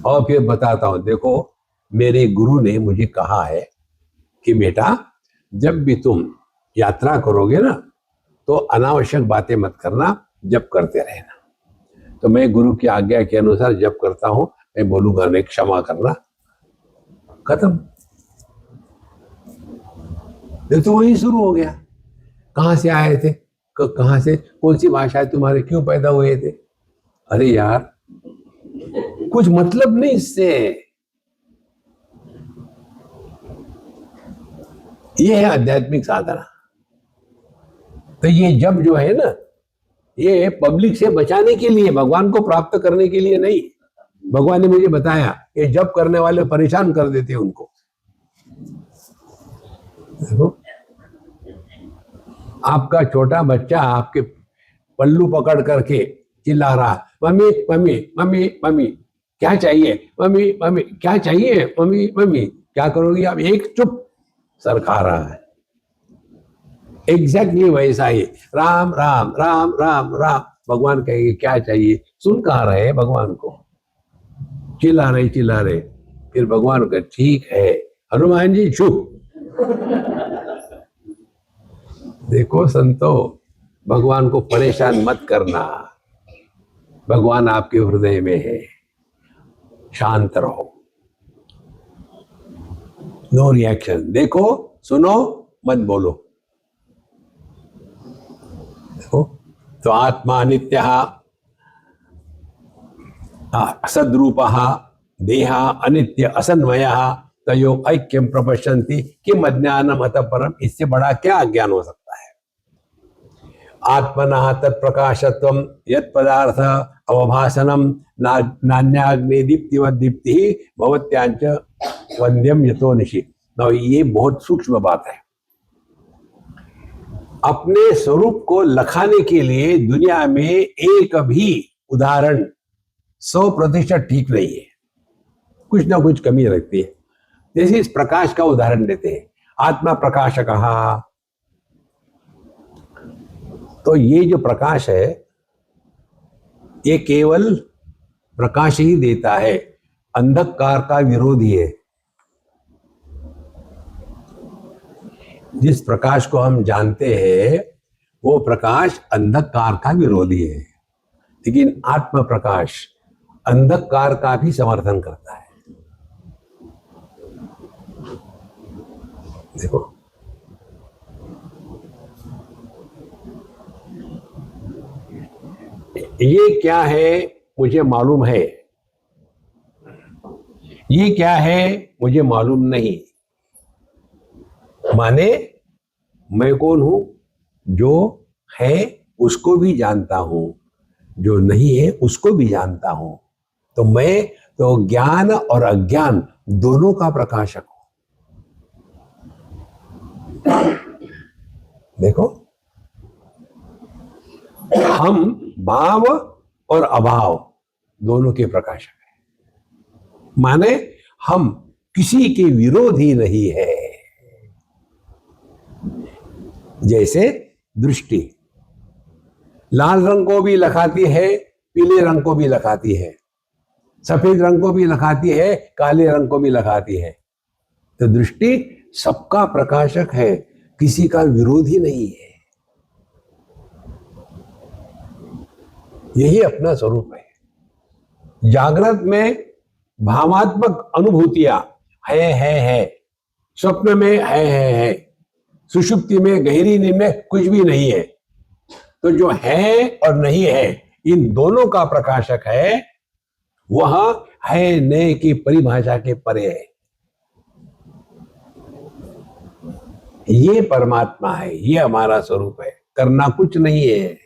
और फिर बताता हूं, देखो मेरे गुरु ने मुझे कहा है कि बेटा जब भी तुम यात्रा करोगे ना तो अनावश्यक बातें मत करना, जप करते रहना। तो मैं गुरु की आज्ञा के अनुसार जप करता हूं, मैं बोलूंगा नहीं, क्षमा करना, खत्म। तो वही शुरू हो गया। कहां से आए थे, कहां से, कौन सी भाषा है तुम्हारे, क्यों पैदा हुए थे? अरे यार कुछ मतलब नहीं इससे। ये है आध्यात्मिक साधना। तो ये जब जो है ना, ये पब्लिक से बचाने के लिए, भगवान को प्राप्त करने के लिए नहीं। भगवान ने मुझे बताया कि जब करने वाले परेशान कर देते उनको। देखो आपका छोटा बच्चा आपके पल्लू पकड़ करके चिल्ला रहा, मम्मी मम्मी मम्मी मम्मी क्या चाहिए, मम्मी मम्मी क्या चाहिए, मम्मी मम्मी। क्या करोगी आप? एक चुप, सर खा रहा है। एग्जैक्टली वैसा ही राम राम राम राम राम। भगवान कहेंगे क्या चाहिए, सुन कहा रहे भगवान को, चिल्ला रहे। फिर भगवान का ठीक है हनुमान जी चुप। देखो संतो, भगवान को परेशान मत करना, भगवान आपके हृदय में है, शांत रहो, नो रिएक्शन। देखो सुनो मत बोलो। देखो तो आत्मा नित्य सद्रूप देहा अनित्य असन्वय तयो ऐक्यम प्रपश्यन्ति किम अज्ञानम अतः परम। इससे बड़ा क्या अज्ञान हो सकता है? आत्मना तत्प्रकाशत्वम यत् पदार्थ अवभासनम नान्याग्नि दीप्तिवत दीप्ति भवत्यांच वंद्यम यतो निशि। ये बहुत सूक्ष्म बात है। अपने स्वरूप को लखाने के लिए दुनिया में एक भी उदाहरण 100% ठीक नहीं है, कुछ ना कुछ कमी रखती है। जैसे इस प्रकाश का उदाहरण देते हैं, आत्मा प्रकाश कहा, तो ये जो प्रकाश है ये केवल प्रकाश ही देता है, अंधकार का विरोधी है। जिस प्रकाश को हम जानते हैं वो प्रकाश अंधकार का विरोधी है, लेकिन आत्म प्रकाश अंधकार का भी समर्थन करता है। देखो ये क्या है मुझे मालूम है, ये क्या है मुझे मालूम नहीं। माने मैं कौन हूं? जो है उसको भी जानता हूं, जो नहीं है उसको भी जानता हूं। तो मैं तो ज्ञान और अज्ञान दोनों का प्रकाशक हूं। देखो हम भाव और अभाव दोनों के प्रकाशक हैं। माने हम किसी के विरोधी नहीं है। जैसे दृष्टि लाल रंग को भी लखाती है, पीले रंग को भी लखाती है, सफेद रंग को भी लखाती है, काले रंग को भी लखाती है। तो दृष्टि सबका प्रकाशक है, किसी का विरोधी नहीं है। यही अपना स्वरूप है। जागृत में भावात्मक अनुभूतियां है, स्वप्न में है, सुषुप्ति में गहरी नींद में कुछ भी नहीं है। तो जो है और नहीं है इन दोनों का प्रकाशक है, वह है नहीं की परिभाषा के परे है। ये परमात्मा है, ये हमारा स्वरूप है, करना कुछ नहीं है।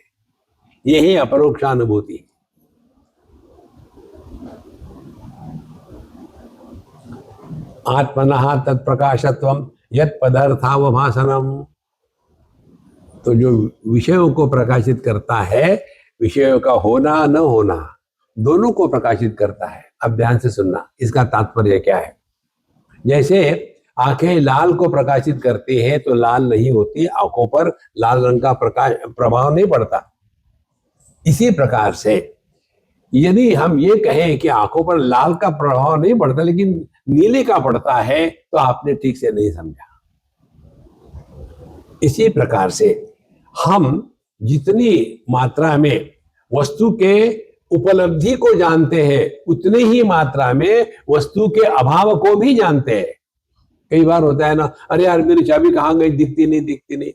यही अपरोक्षानुभूति। आत्मनः तत्प्रकाशत्वम यत् पदार्थावभासनम। तो जो विषयों को प्रकाशित करता है, विषयों का होना न होना दोनों को प्रकाशित करता है। अब ध्यान से सुनना, इसका तात्पर्य क्या है। जैसे आंखें लाल को प्रकाशित करती है तो लाल नहीं होती, आंखों पर लाल रंग का प्रभाव नहीं पड़ता। इसी प्रकार से यदि हम ये कहें कि आंखों पर लाल का प्रभाव नहीं पड़ता लेकिन नीले का पड़ता है, तो आपने ठीक से नहीं समझा। इसी प्रकार से हम जितनी मात्रा में वस्तु के उपलब्धि को जानते हैं, उतनी ही मात्रा में वस्तु के अभाव को भी जानते हैं। कई बार होता है ना, अरे यार मेरी चाबी कहाँ गई, दिखती नहीं।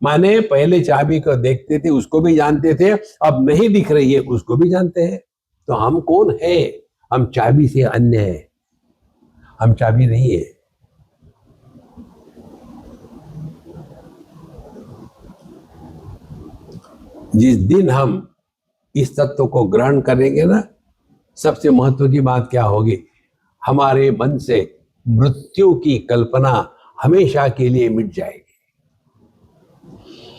माने पहले चाबी को देखते थे, उसको भी जानते थे, अब नहीं दिख रही है उसको भी जानते हैं। तो हम कौन है? हम चाबी से अन्य है, हम चाबी नहीं है। जिस दिन हम इस तत्व को ग्रहण करेंगे ना, सबसे महत्व की बात क्या होगी, हमारे मन से मृत्यु की कल्पना हमेशा के लिए मिट जाएगी।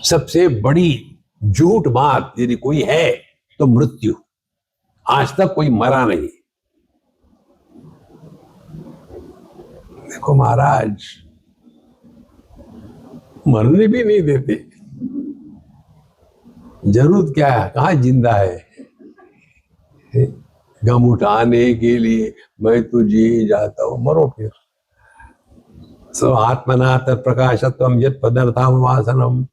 सबसे बड़ी झूठ बात यदि कोई है तो मृत्यु। आज तक कोई मरा नहीं। देखो महाराज, मरने भी नहीं देते। जरूरत क्या है, कहाँ जिंदा है? गम उठाने के लिए मैं तो जी जाता हूं, मरो फिर। सो आत्मना तत्प्रकाशत्वम यत् पदार्थावभासनम,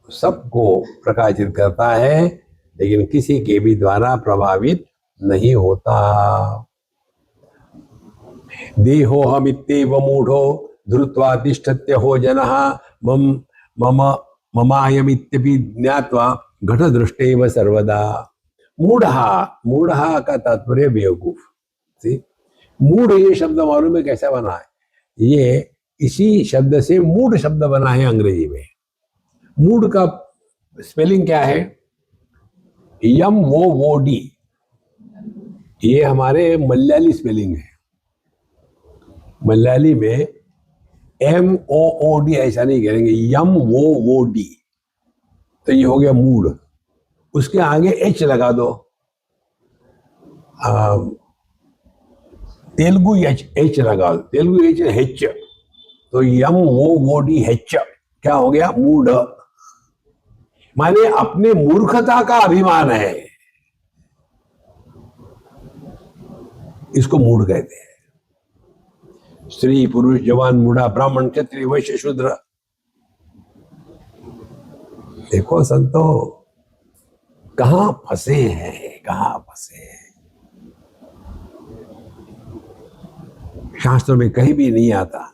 सबको प्रकाशित करता है लेकिन किसी के भी द्वारा प्रभावित नहीं होता। देहोहमित्येव मूढ़ो धृत्वा तिष्ठत्य हो जनः मम ममायमित्यपि ज्ञात्वा घटदृष्टेव सर्वदा। मूढ़ा का तात्पर्य बेवकूफ। मूढ़ ये शब्द मालूम है कैसा बना है? ये इसी शब्द से मूढ़ शब्द बना है अंग्रेजी में। मूढ़ का स्पेलिंग क्या है? MOOD। ये हमारे मलयाली स्पेलिंग है। मलयाली में MOOD ऐसा नहीं करेंगे, MOOD। तो ये हो गया मूड। उसके आगे H लगा दो, तेलुगु H लगा दो, तेलुगु H, तो MOOD H क्या हो गया? मूड। माने अपने मूर्खता का अभिमान है, इसको मूढ़ कहते हैं। स्त्री पुरुष जवान बूढ़ा ब्राह्मण क्षत्रिय वैश्य शूद्र। देखो संतो, कहां फंसे हैं, कहां फंसे हैं। शास्त्रों में कहीं भी नहीं आता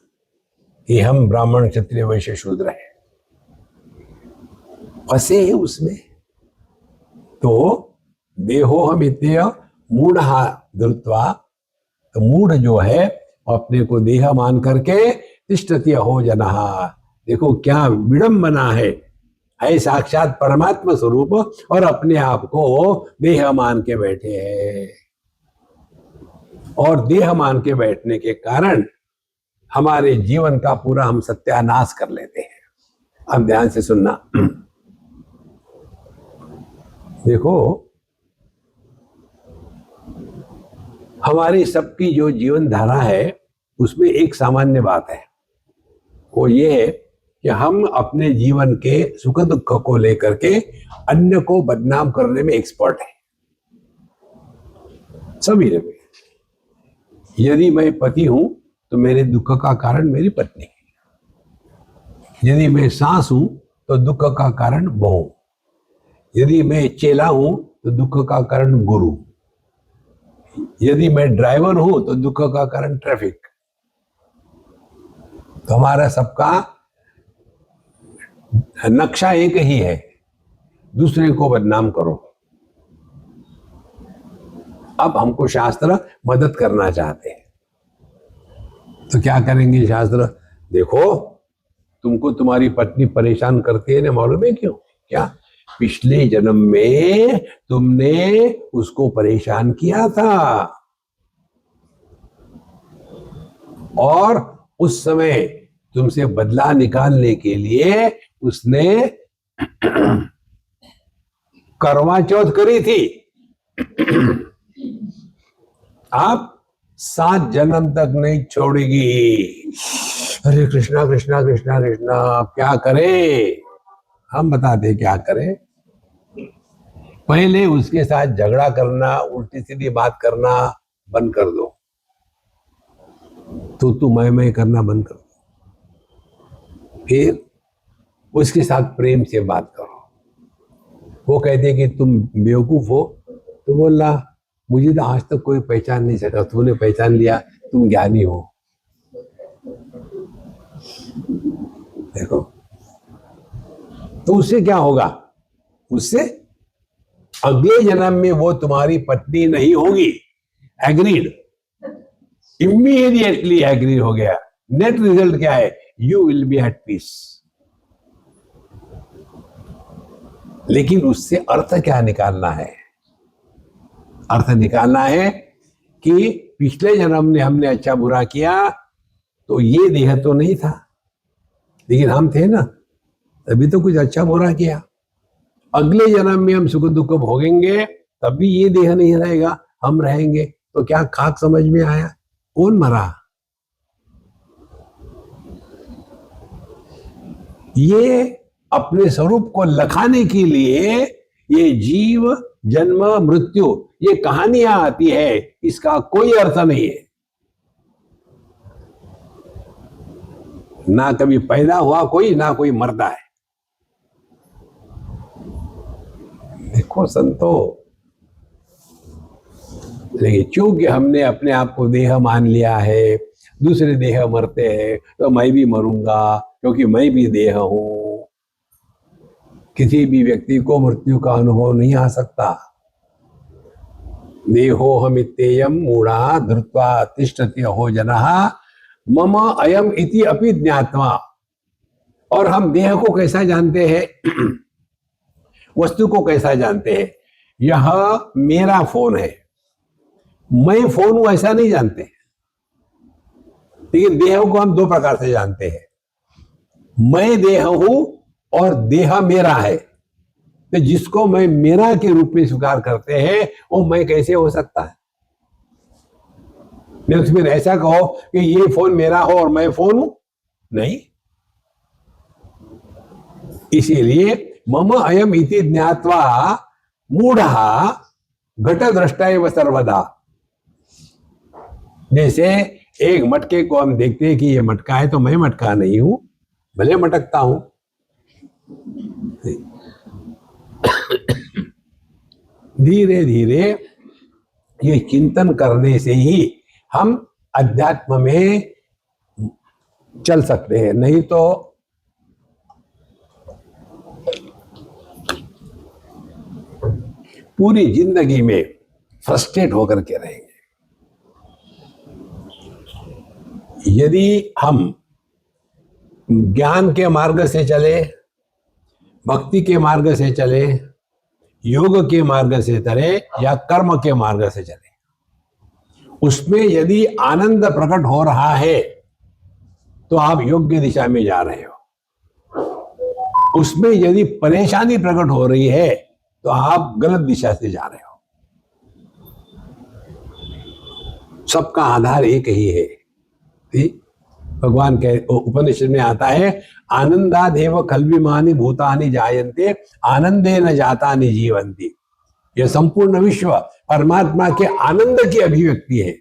कि हम ब्राह्मण क्षत्रिय वैश्य शूद्र हैं। फंसे हैं उसमें। तो देहोहम इत्य मूढ़ा धृत्वा, तो मूढ़ जो है अपने को देह मान करके तिष्ठत्य हो जनः। देखो क्या विडंबना है साक्षात परमात्मा स्वरूप और अपने आप को देह मान के बैठे हैं। और देह मान के बैठने के कारण हमारे जीवन का पूरा हम सत्यानाश कर लेते हैं। अब ध्यान से सुनना। देखो, हमारी सबकी जो जीवन धारा है उसमें एक सामान्य बात है, वो ये है कि हम अपने जीवन के सुख दुख को लेकर के अन्य को बदनाम करने में एक्सपर्ट हैं, सभी लोग। यदि मैं पति हूं तो मेरे दुख का कारण मेरी पत्नी है। यदि मैं सास हूं तो दुख का कारण बहू। यदि मैं चेला हूं तो दुख का कारण गुरु। यदि मैं ड्राइवर हूं तो दुख का कारण ट्रैफिक। तो हमारा सबका नक्शा एक ही है, दूसरे को बदनाम करो। अब हमको शास्त्र मदद करना चाहते हैं, तो क्या करेंगे शास्त्र? देखो, तुमको तुम्हारी पत्नी परेशान करती है ना, मालूम है क्यों? क्या? पिछले जन्म में तुमने उसको परेशान किया था। और उस समय तुमसे बदला निकालने के लिए उसने करवा चौथ करी थी। आप 7 जन्म तक नहीं छोड़ेगी। हरे कृष्णा कृष्णा कृष्णा कृष्णा। आप क्या करें? हम बताते क्या करें। पहले उसके साथ झगड़ा करना, उल्टी सीधी बात करना बंद कर दो। तो तू मैं करना बंद कर दो। फिर उसके साथ प्रेम से बात करो। वो कहते कि तुम बेवकूफ हो, तो बोला मुझे तो आज तक कोई पहचान नहीं सका, तूने पहचान लिया, तुम ज्ञानी हो। देखो, तो उससे क्या होगा? उससे अगले जन्म में वो तुम्हारी पत्नी नहीं होगी। एग्रीड, इमीडिएटली एग्री हो गया। नेट रिजल्ट क्या है? You will be at peace. लेकिन उससे अर्थ क्या निकालना है? अर्थ निकालना है कि पिछले जन्म में हमने अच्छा बुरा किया तो ये देह तो नहीं था, लेकिन हम थे ना, तभी तो कुछ अच्छा बुरा किया। अगले जन्म में हम सुख दुख भोगेंगे, तब भी ये देह नहीं रहेगा, हम रहेंगे। तो क्या खाक समझ में आया? कौन मरा? ये अपने स्वरूप को लखाने के लिए ये जीव जन्म मृत्यु ये कहानियां आती है, इसका कोई अर्थ नहीं है। ना कभी पैदा हुआ कोई, ना कोई मरता है। देखो संतो, लेकिन चूंकि हमने अपने आप को देह मान लिया है, दूसरे देह मरते हैं तो मैं भी मरूंगा क्योंकि मैं भी देह हूं। किसी भी व्यक्ति को मृत्यु का अनुभव नहीं आ सकता। देहोहमित्येयं मूढ़ा धृत्वा तिष्ठति अहो जनः मम अयम इति अपि ज्ञात्वा। और हम देह को कैसा जानते हैं? वस्तु को कैसा जानते हैं? यह मेरा फोन है, मैं फोन हूं ऐसा नहीं जानते। लेकिन देह को हम 2 प्रकार से जानते हैं। मैं देह हूं और देह मेरा है। तो जिसको मैं मेरा के रूप में स्वीकार करते हैं वो मैं कैसे हो सकता है? नहीं तो फिर ऐसा कहो कि ये फोन मेरा हो और मैं फोन हूं, नहीं। इसीलिए मम अयम इति ज्ञात्वा मूढ़ः घट दृष्टा एव सर्वदा। जैसे एक मटके को हम देखते हैं कि ये मटका है, तो मैं मटका नहीं हूं, भले मटकता हूं। धीरे धीरे ये चिंतन करने से ही हम अध्यात्म में चल सकते हैं, नहीं तो पूरी जिंदगी में फ्रस्ट्रेट होकर के रहेंगे। यदि हम ज्ञान के मार्ग से चले, भक्ति के मार्ग से चले, योग के मार्ग से चले या कर्म के मार्ग से चले, उसमें यदि आनंद प्रकट हो रहा है तो आप योग्य दिशा में जा रहे हो। उसमें यदि परेशानी प्रकट हो रही है तो आप गलत दिशा से जा रहे हो। सबका आधार एक ही है। भगवान के उपनिषद में आता है, आनंदादेव खल्विमानि भूतानि जायन्ते आनंदेन जातानि जीवन्ति। यह संपूर्ण विश्व परमात्मा के आनंद की अभिव्यक्ति है।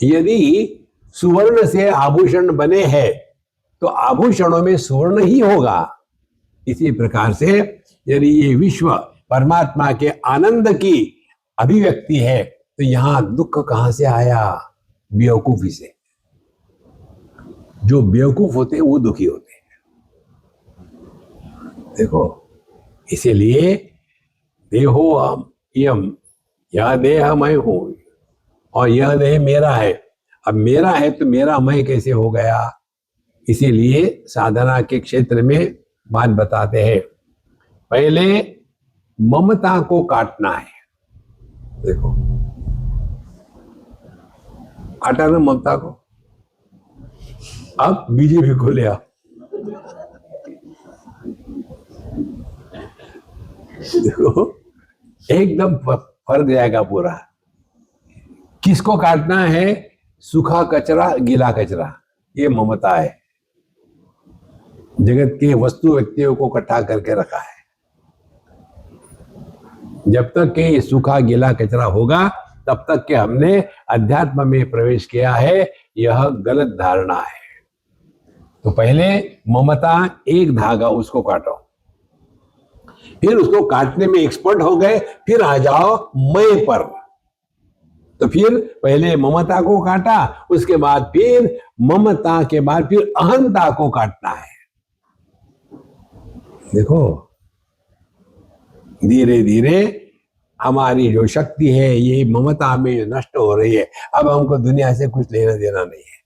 यदि सुवर्ण से आभूषण बने हैं तो आभूषणों में सुवर्ण ही होगा। इसी प्रकार से यदि ये विश्व परमात्मा के आनंद की अभिव्यक्ति है तो यहां दुख कहां से आया? बेवकूफी से। जो बेवकूफ होते हैं वो दुखी होते हैं। देखो, इसीलिए देहो यम, यह देह मैं हूं और यह देह मेरा है। अब मेरा है तो मेरा मैं कैसे हो गया? इसीलिए साधना के क्षेत्र में बात बताते हैं, पहले ममता को काटना है। देखो, काटा ना ममता को। अब बीजेपी को ले आओ। देखो एकदम फर्क जाएगा पूरा। किसको काटना है? सूखा कचरा, गीला कचरा, ये ममता है। जगत के वस्तु व्यक्तियों को इकट्ठा करके रखा है। जब तक कि ये सूखा गीला कचरा होगा तब तक कि हमने अध्यात्म में प्रवेश किया है, यह गलत धारणा है। तो पहले ममता एक धागा, उसको काटो, फिर उसको काटने में एक्सपर्ट हो गए, फिर आ जाओ मैं पर। तो फिर पहले ममता को काटा, उसके बाद फिर ममता के बाद फिर अहंता को काटना है। देखो धीरे धीरे हमारी जो शक्ति है ये ममता में नष्ट हो रही है। अब हमको दुनिया से कुछ लेना देना नहीं है,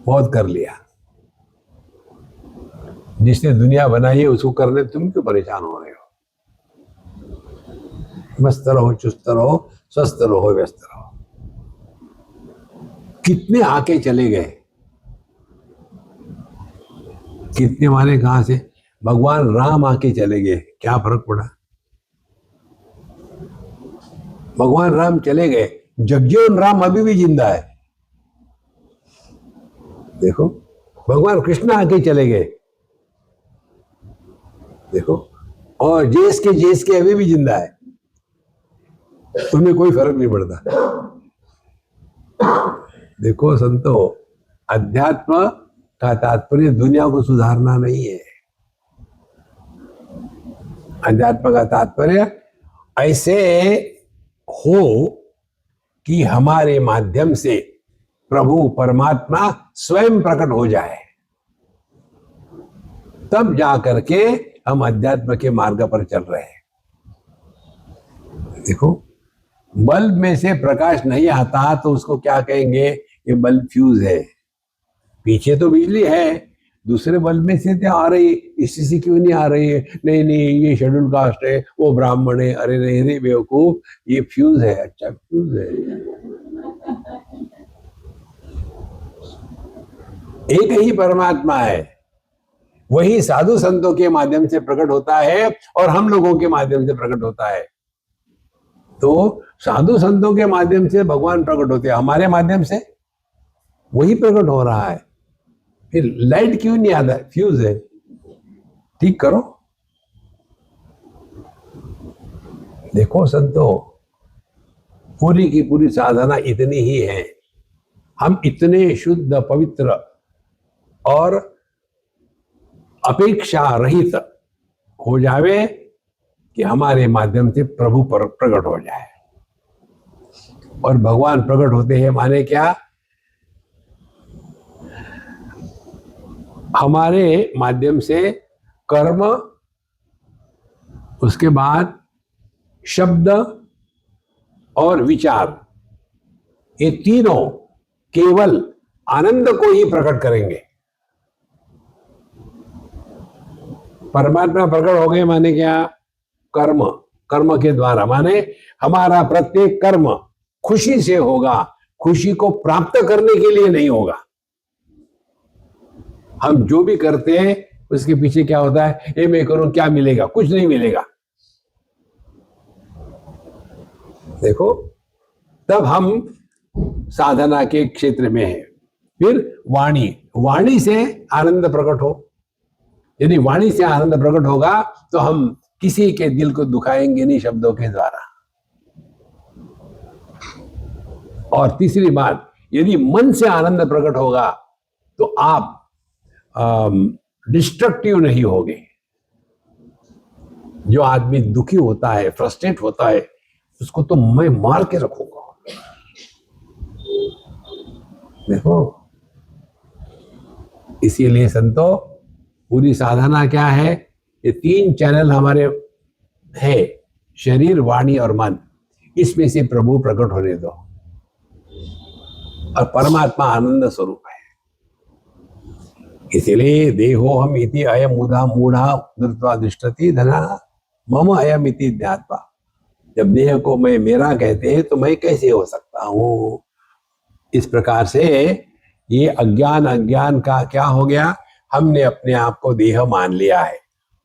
बहुत कर लिया। जिसने दुनिया बनाई है उसको करने तुम क्यों परेशान हो रहे हो? मस्त रहो, चुस्त रहो, स्वस्थ रहो, व्यस्त रहो। कितने आके चले गए, कितने माने कहां से? भगवान राम आके चले गए, क्या फर्क पड़ा? भगवान राम चले गए, जगजीवन राम अभी भी जिंदा है। देखो भगवान कृष्ण आके चले गए, देखो, और जेस के अभी भी जिंदा है। तुम्हें कोई फर्क नहीं पड़ता। देखो संतो, अध्यात्म का तात्पर्य दुनिया को सुधारना नहीं है। अध्यात्म का तात्पर्य ऐसे हो कि हमारे माध्यम से प्रभु परमात्मा स्वयं प्रकट हो जाए, तब जा करके हम अध्यात्म के मार्ग पर चल रहे हैं। देखो बल्ब में से प्रकाश नहीं आता तो उसको क्या कहेंगे? ये बल्ब फ्यूज है। पीछे तो बिजली है, दूसरे बल्ब में से आ रही, इसी से क्यों नहीं आ रही है? नहीं नहीं ये शेड्यूल कास्ट है, वो ब्राह्मण है। अरे नहीं रे बेवकूफ, ये फ्यूज है। अच्छा फ्यूज है, एक ही परमात्मा है, वही साधु संतों के माध्यम से प्रकट होता है और हम लोगों के माध्यम से प्रकट होता है। तो साधु संतों के माध्यम से भगवान प्रकट होते हैं, हमारे माध्यम से वही प्रकट हो रहा है। फिर लाइट क्यों नहीं आता? फ्यूज है, ठीक करो। देखो संतो, पूरी की पूरी साधना इतनी ही है, हम इतने शुद्ध पवित्र और अपेक्षा रहित हो जावे कि हमारे माध्यम से प्रभु पर प्रकट हो जाए। और भगवान प्रकट होते हैं माने क्या? हमारे माध्यम से कर्म, उसके बाद शब्द और विचार, ये तीनों केवल आनंद को ही प्रकट करेंगे। परमात्मा प्रकट हो गए माने क्या? कर्म, कर्म के द्वारा, माने हमारा प्रत्येक कर्म खुशी से होगा, खुशी को प्राप्त करने के लिए नहीं होगा। हम जो भी करते हैं उसके पीछे क्या होता है? ये मैं करूं क्या मिलेगा? कुछ नहीं मिलेगा। देखो तब हम साधना के क्षेत्र में हैं। फिर वाणी, वाणी से आनंद प्रकट हो। यदि वाणी से आनंद प्रकट होगा तो हम किसी के दिल को दुखाएंगे नहीं शब्दों के द्वारा। और तीसरी बात, यदि मन से आनंद प्रकट होगा तो आप डिस्ट्रक्टिव नहीं होगे। जो आदमी दुखी होता है, फ्रस्ट्रेट होता है, उसको तो मैं मार के रखूंगा। देखो इसीलिए संतो, पूरी साधना क्या है? ये तीन चैनल हमारे है, शरीर, वाणी और मन। इसमें से प्रभु प्रकट होने दो। और परमात्मा आनंद स्वरूप है। इसीलिए देहो हम इति अयम उदा मूढ़ा धृत्वा तिष्ठति धना मम अयम इति ज्ञात्वा। जब देह को मैं मेरा कहते हैं तो मैं कैसे हो सकता हूं? इस प्रकार से ये अज्ञान का क्या हो गया, हमने अपने आप को देह मान लिया है।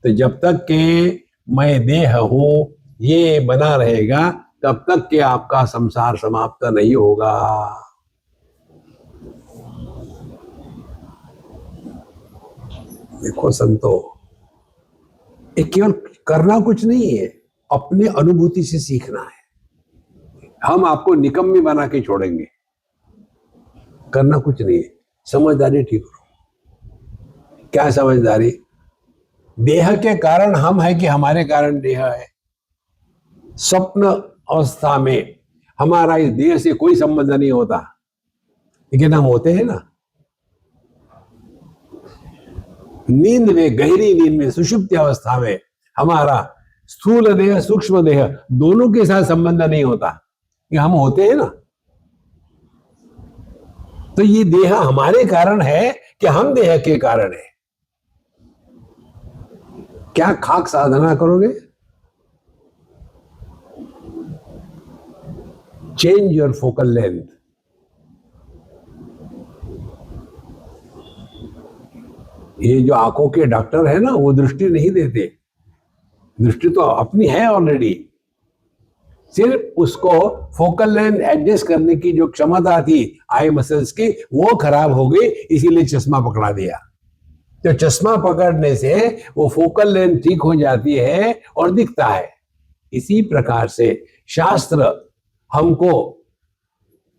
तो जब तक के मैं देह हूं ये बना रहेगा तब तक के आपका संसार समाप्त नहीं होगा। देखो संतो, ये केवल करना कुछ नहीं है, अपने अनुभूति से सीखना है। हम आपको निकम्मी बना के छोड़ेंगे, करना कुछ नहीं है, समझदारी ठीक करो। क्या समझदारी? देह के कारण हम है कि हमारे कारण देह है? स्वप्न अवस्था में हमारा इस देह से कोई संबंध नहीं होता, लेकिन हम होते हैं ना। नींद में, गहरी नींद में, सुषुप्ति अवस्था में हमारा स्थूल देह सूक्ष्म देह दोनों के साथ संबंध नहीं होता, कि हम होते हैं ना। तो ये देह हमारे कारण है कि हम देह के कारण है? क्या खाक साधना करोगे? Change your focal length. ये जो आंखों के डॉक्टर है ना, वो दृष्टि नहीं देते, दृष्टि तो अपनी है ऑलरेडी, सिर्फ उसको फोकल लेंथ एडजस्ट करने की जो क्षमता थी आई मसल्स की वो खराब हो गई, इसीलिए चश्मा पकड़ा दिया। तो चश्मा पकड़ने से वो फोकल लेंथ ठीक हो जाती है और दिखता है। इसी प्रकार से शास्त्र हमको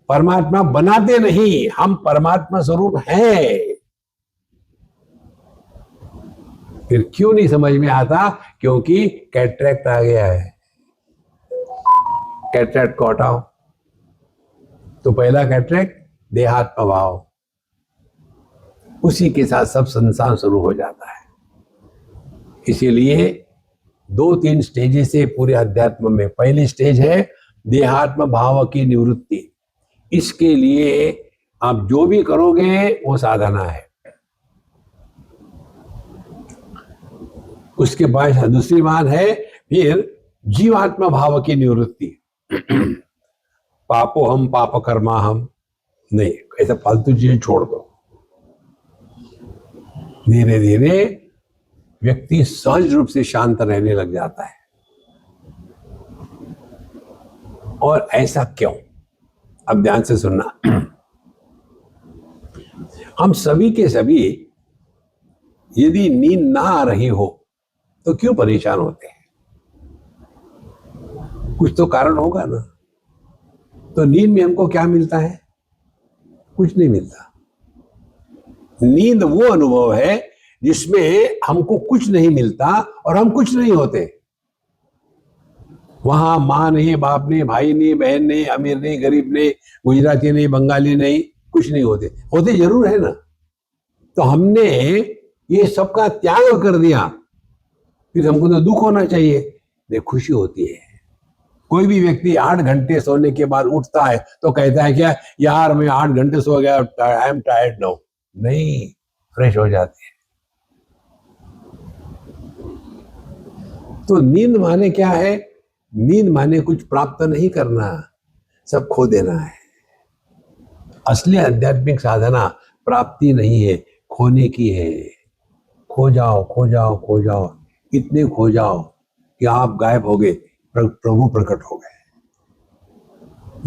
परमात्मा बनाते नहीं, हम परमात्मा स्वरूप हैं। फिर क्यों नहीं समझ में आता? क्योंकि कैटरेक्ट आ गया है। कैटरेक्ट को हटाओ तो पहला कैटरेक्ट देहात्म भाव, उसी के साथ सब संसार शुरू हो जाता है। इसीलिए 2-3 स्टेजेस से पूरे अध्यात्म में, पहली स्टेज है देहात्म भाव की निवृत्ति। इसके लिए आप जो भी करोगे वो साधना है। उसके बाद दूसरी बात है फिर जीवात्मा भाव की निवृत्ति। पापो हम पाप कर्मा हम नहीं, ऐसा फालतू चीजें छोड़ दो। धीरे धीरे व्यक्ति सहज रूप से शांत रहने लग जाता है। और ऐसा क्यों? अब ध्यान से सुनना। हम सभी के सभी यदि नींद ना आ रही हो तो क्यों परेशान होते हैं? कुछ तो कारण होगा ना। तो नींद में हमको क्या मिलता है? कुछ नहीं मिलता। नींद वो अनुभव है जिसमें हमको कुछ नहीं मिलता और हम कुछ नहीं होते। वहां माँ नहीं, बाप नहीं, भाई नहीं, बहन नहीं, अमीर नहीं, गरीब नहीं, गुजराती नहीं, बंगाली नहीं, कुछ नहीं होते। होते जरूर है ना। तो हमने ये सबका त्याग कर दिया, फिर हमको तो दुख होना चाहिए, नहीं खुशी होती है। कोई भी व्यक्ति 8 घंटे सोने के बाद उठता है तो कहता है क्या, यार मैं 8 घंटे सो गया, आई एम टायर्ड नाउ। नहीं, फ्रेश हो जाते हैं। तो नींद माने क्या है? नींद माने कुछ प्राप्त नहीं करना, सब खो देना है। असली आध्यात्मिक साधना प्राप्ति नहीं है, खोने की है। खो जाओ, खो जाओ, खो जाओ, इतने खो जाओ कि आप गायब हो गए, प्रभु प्रकट हो गए।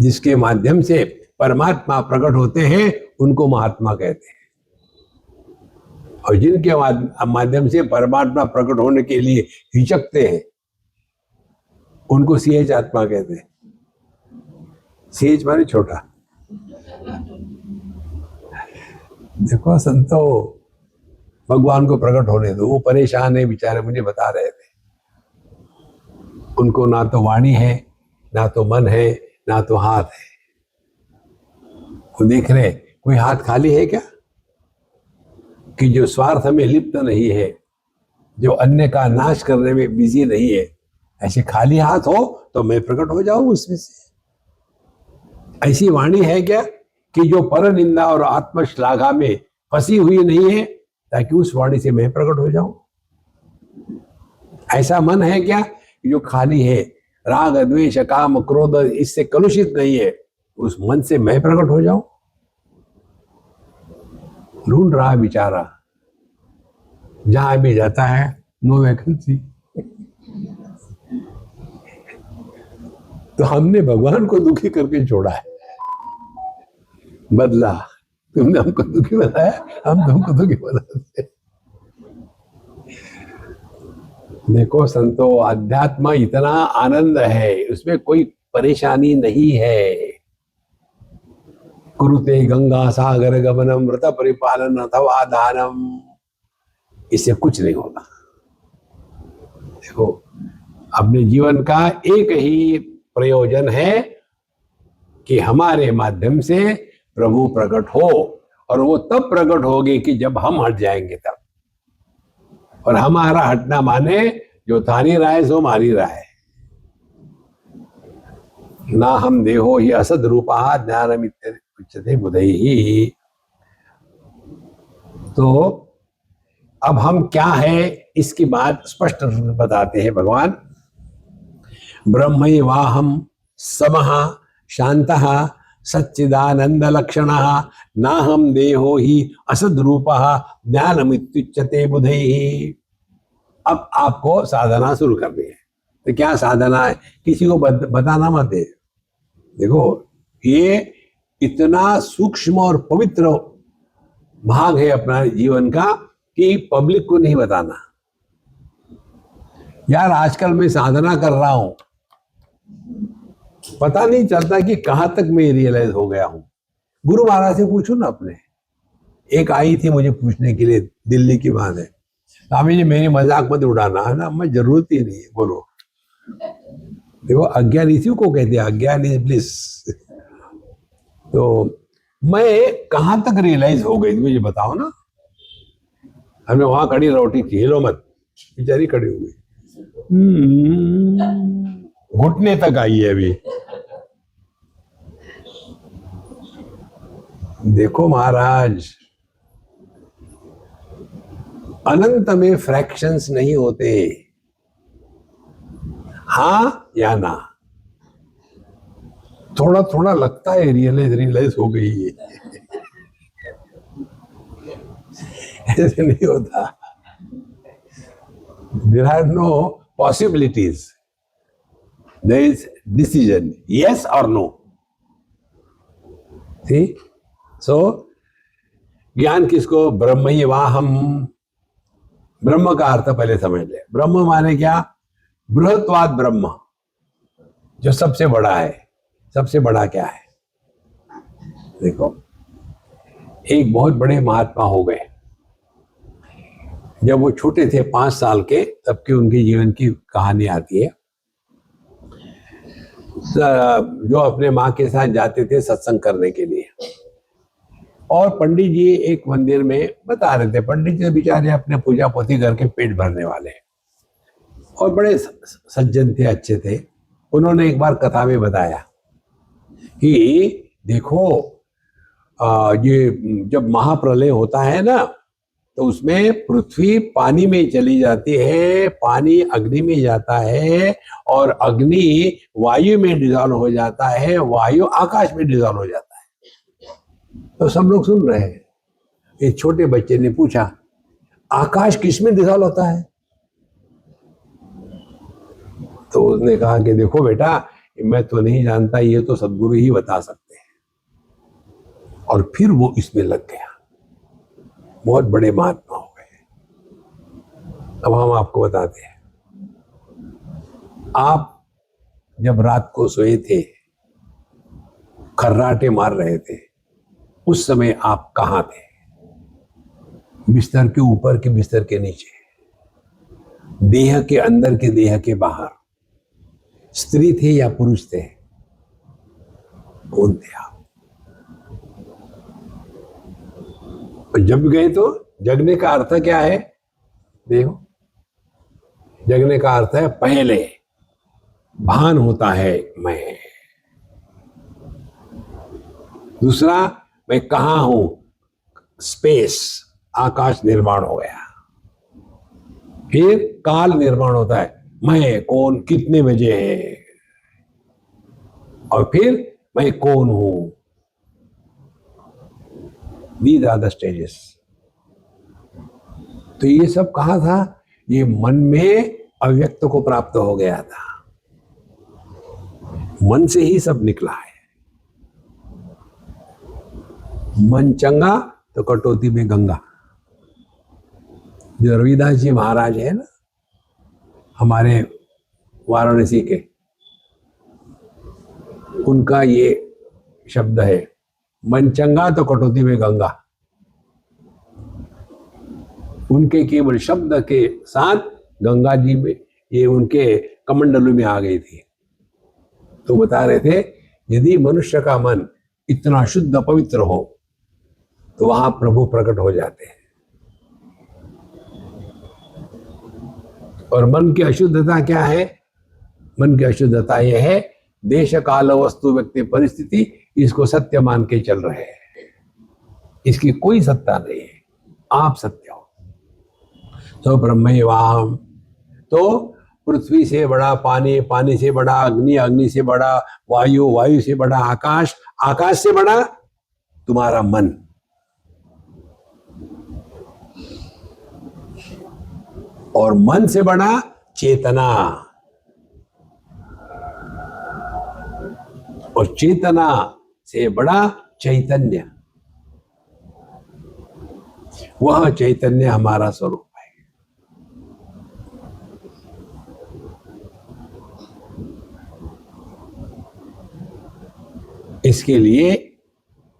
जिसके माध्यम से परमात्मा प्रकट होते हैं उनको महात्मा कहते हैं, और जिनके माध्यम से परमात्मा प्रकट होने के लिए हिचकते हैं उनको सीएच आत्मा कहते हैं। सीएच माने छोटा। देखो संतो, भगवान को प्रकट होने दो, वो परेशान है बेचारे, मुझे बता रहे थे। उनको ना तो वाणी है, ना तो मन है, ना तो हाथ है। वो देख रहे कोई हाथ खाली है क्या, कि जो स्वार्थ में लिप्त नहीं है, जो अन्य का नाश करने में बिजी नहीं है। ऐसे खाली हाथ हो तो मैं प्रकट हो जाऊं उसमें से। ऐसी वाणी है क्या कि जो पर निंदा और आत्मश्लाघा में फंसी हुई नहीं है, ताकि उस वाणी से मैं प्रकट हो जाऊं। ऐसा मन है क्या जो खाली है, राग द्वेष काम क्रोध इससे कलुषित नहीं है, उस मन से मैं प्रकट हो जाऊं। ढूंढ रहा है बेचारा, जहां भी जाता है नो वैकेंसी। तो हमने भगवान को दुखी करके छोड़ा है, बदला। तुमने हमको दुखी बनाया, हम तुमको दुखी बनाते। देखो संतो, अध्यात्म इतना आनंद है, उसमें कोई परेशानी नहीं है। कुरुते गंगा सागर गमनम व्रत परिपालन अथवा दानम, इससे कुछ नहीं होगा। देखो, अपने जीवन का एक ही प्रयोजन है कि हमारे माध्यम से प्रभु प्रकट हो, और वो तब प्रकट होगी कि जब हम हट जाएंगे तब। और हमारा हटना माने जो थारी राय सो मारी राय। ना हम देहो ही असद रूपा ज्ञानम उच्यते बुधैहि। तो अब हम क्या है इसकी बात स्पष्ट बताते हैं भगवान। ब्रह्मैवाहं समः शान्तः सच्चिदानंद लक्षणः नाहं देहो ही असद रूपः ज्ञानमित्युच्यते बुधैहि। अब आपको साधना शुरू करनी है। तो क्या साधना है, किसी को बताना मत है। देखो, ये इतना सूक्ष्म और पवित्र भाग है अपना जीवन का कि पब्लिक को नहीं बताना। यार आजकल मैं साधना कर रहा हूं, पता नहीं चलता कि कहां तक मैं रियलाइज हो गया हूं। गुरु महाराज से पूछो ना अपने। एक आई थी मुझे पूछने के लिए, दिल्ली की बात है, स्वामी जी मेरी मजाक मत उड़ाना, है ना, मैं जरूरत ही नहीं है, बोलो। देखो, अज्ञान इसी को कहते हैं, अज्ञान इज ब्लिस। तो मैं कहां तक रियलाइज हो गई मुझे बताओ ना। हमें वहां खड़ी रोटी थी, हिलो मत, बेचारी खड़ी हो गई, घुटने तक आई है अभी। देखो महाराज, अनंत में फ्रैक्शंस नहीं होते, हाँ या ना। थोड़ा थोड़ा लगता है रियलाइज हो गई है, ऐसे नहीं होता। There are no possibilities. There is decision, yes or no. See? So, ज्ञान किसको? ब्रह्मैवाहम। ब्रह्म का अर्थ पहले समझ ले। ब्रह्म माने क्या? बृहत्वाद ब्रह्म, जो सबसे बड़ा है। सबसे बड़ा क्या है? देखो, एक बहुत बड़े महात्मा हो गए। जब वो छोटे थे 5 साल के, तब के उनके जीवन की कहानी आती है। जो अपने माँ के साथ जाते थे सत्संग करने के लिए, और पंडित जी एक मंदिर में बता रहे थे। पंडित जी बेचारे अपने पूजा पोथी करके पेट भरने वाले, और बड़े सज्जन थे, अच्छे थे। उन्होंने एक बार कथा में बताया कि देखो, ये जब महाप्रलय होता है ना, तो उसमें पृथ्वी पानी में चली जाती है, पानी अग्नि में जाता है, और अग्नि वायु में डिजॉल्व हो जाता है, वायु आकाश में डिजॉल्व हो जाता है। तो सब लोग सुन रहे हैं। एक छोटे बच्चे ने पूछा, आकाश किस में डिजॉल्व होता है? तो उसने कहा कि देखो बेटा, मैं तो नहीं जानता, ये तो सद्गुरु ही बता सकते हैं। और फिर वो इसमें लग गया, बहुत बड़े महात्मा हो गए। अब हम आपको बताते हैं, आप जब रात को सोए थे, खर्राटे मार रहे थे, उस समय आप कहां थे? बिस्तर के ऊपर के बिस्तर के नीचे, देह के अंदर के देह के बाहर, स्त्री थे या पुरुष थे? कौन थे आप? जब गए तो जगने का अर्थ क्या है? देखो, जगने का अर्थ है पहले भान होता है मैं। दूसरा, मैं कहां हूं? स्पेस, आकाश निर्माण हो गया। फिर काल निर्माण होता है, मैं कौन, कितने बजे है, और फिर मैं कौन हूं। These are the stages. तो ये सब कहाँ था? ये मन में अव्यक्त को प्राप्त हो गया था, मन से ही सब निकला है। मन चंगा तो कटौती में गंगा। जो रविदास जी महाराज है ना, हमारे वाराणसी के, उनका ये शब्द है, मन चंगा तो कटौती में गंगा। उनके केवल शब्द के साथ गंगा जी में, ये उनके कमंडलू में आ गई थी। तो बता रहे थे, यदि मनुष्य का मन इतना शुद्ध पवित्र हो तो वहां प्रभु प्रकट हो जाते हैं। और मन की अशुद्धता क्या है? मन की अशुद्धता यह है, देश काल वस्तु व्यक्ति परिस्थिति इसको सत्य मान के चल रहे हैं। इसकी कोई सत्ता नहीं है, आप सत्य हो। तो ब्रह्मैवाहम्, तो पृथ्वी से बड़ा पानी, पानी से बड़ा अग्नि, अग्नि से बड़ा वायु, वायु से बड़ा आकाश, आकाश से बड़ा तुम्हारा मन। और मन से बड़ा चेतना, और चेतना से बड़ा चैतन्य। वह चैतन्य हमारा स्वरूप है। इसके लिए,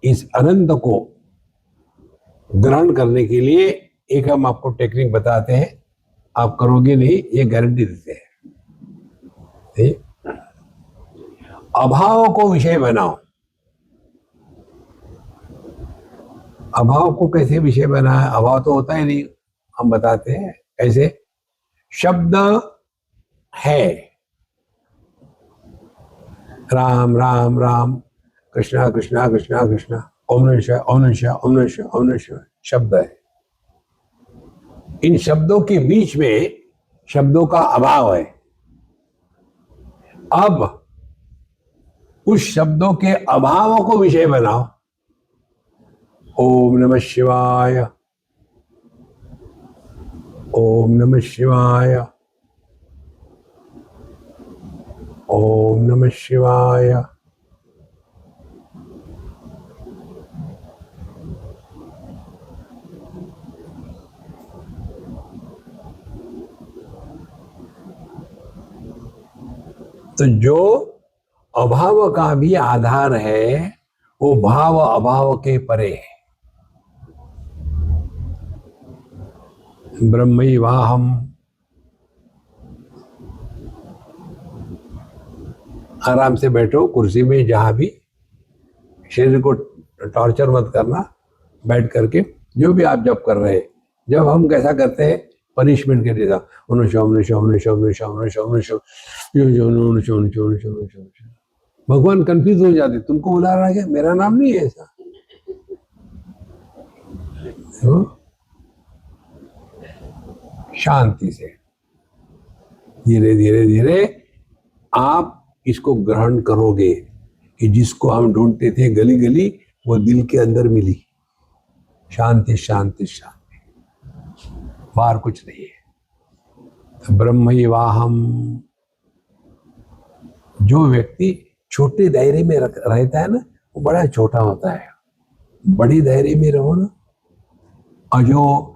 इस अनंत को ग्रहण करने के लिए एक हम आपको टेक्निक बताते हैं, आप करोगे नहीं, ये गारंटी देते हैं। अभाव को विषय बनाओ। अभाव को कैसे विषय बना है? अभाव तो होता ही नहीं, हम बताते हैं कैसे। शब्द है, राम राम राम, कृष्णा कृष्णा कृष्णा कृष्णा, ओम नमः शिवाय ओम नमः शिवाय ओम नमः शिवाय ओम नमः शिवाय, शब्द है। इन शब्दों के बीच में शब्दों का अभाव है। अब उस शब्दों के अभावों को विषय बनाओ। ओम नमः शिवाय, ओम नमः शिवाय, ओम नमः शिवाय। तो जो अभाव का भी आधार है, वो भाव अभाव के परे है। ब्रह्मैवाहम्। आराम से बैठो कुर्सी में, जहां भी, शरीर को टॉर्चर मत करना। बैठ करके जो भी आप जब कर रहे हैं, जब हम कैसा करते हैं पनिशमेंट के लिए, भगवान कंफ्यूज हो जाते, तुमको बुला रहा है क्या? मेरा नाम नहीं है ऐसा। शांति से धीरे धीरे धीरे आप इसको ग्रहण करोगे कि जिसको हम ढूंढते थे गली गली, वो दिल के अंदर मिली। शांति शांति शांति, बाहर कुछ नहीं है। तो ब्रह्मैवाहम्। जो व्यक्ति छोटे दायरे में रहता है ना, वो बड़ा छोटा होता है। बड़ी दायरे में रहो ना, और जो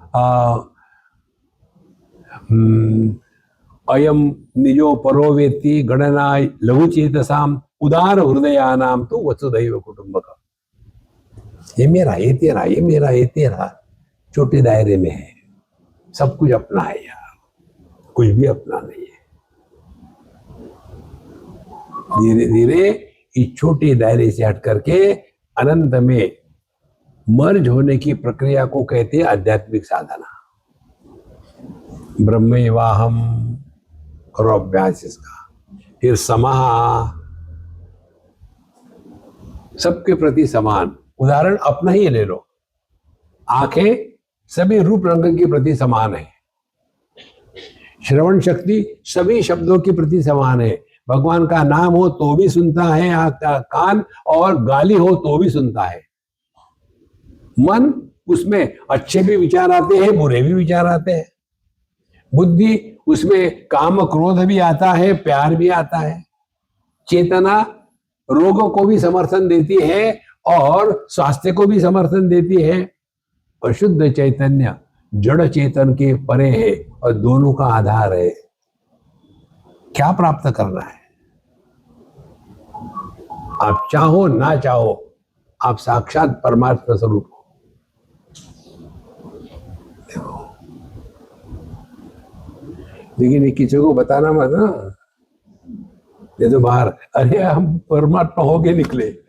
अयम निजो परो वेत्ति गणना लघुचेतसाम उदार हृदयानाम तो वसुधैव कुटुंबकम। ये मेरा, ये तेरा, ये मेरा, ये तेरा, छोटे दायरे में है। सब कुछ अपना है यार, कुछ भी अपना नहीं है। धीरे धीरे इस छोटे दायरे से हट करके अनंत में मर्ज होने की प्रक्रिया को कहते हैं आध्यात्मिक साधना। ब्रह्मैवाहम् करो अभ्यास इसका। फिर समः, सबके प्रति समान। उदाहरण अपना ही ले लो। आंखें सभी रूप रंग के प्रति समान है। श्रवण शक्ति सभी शब्दों के प्रति समान है। भगवान का नाम हो तो भी सुनता है कान, और गाली हो तो भी सुनता है। मन, उसमें अच्छे भी विचार आते हैं, बुरे भी विचार आते हैं। बुद्धि, उसमें काम क्रोध भी आता है, प्यार भी आता है। चेतना रोगों को भी समर्थन देती है और स्वास्थ्य को भी समर्थन देती है। और शुद्ध चैतन्य जड़ चेतन के परे है और दोनों का आधार है। क्या प्राप्त करना है? आप चाहो ना चाहो, आप साक्षात परमात्मा स्वरूप हो। लेकिन ये किसी को बताना मत ना, ये तो बाहर, अरे हम परमात्मा होके निकले।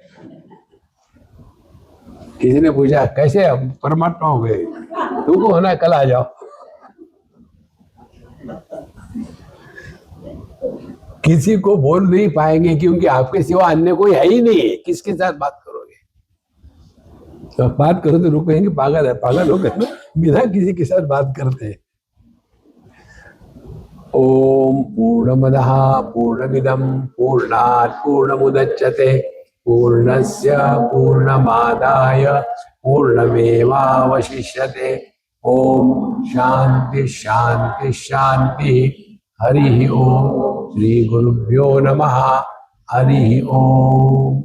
किसी ने पूछा कैसे हम परमात्मा हो गए? तुमको होना है, कल आ जाओ। किसी को बोल नहीं पाएंगे क्योंकि आपके सिवा अन्य कोई है ही नहीं। किसके साथ बात करोगे? तो बात करो तो लोग कहेंगे पागल है, पागल हो गए ना, बिना किसी के साथ बात करते हैं। ओम पूर्णमदः पूर्णमिदं पूर्णात् पूर्णमुदच्यते पूर्णस्य पूर्णमादाय पूर्णमेवावशिष्यते। ओम शांति शांति शांति। हरि ओम। श्री गुरुभ्यो नमः। हरि ओम।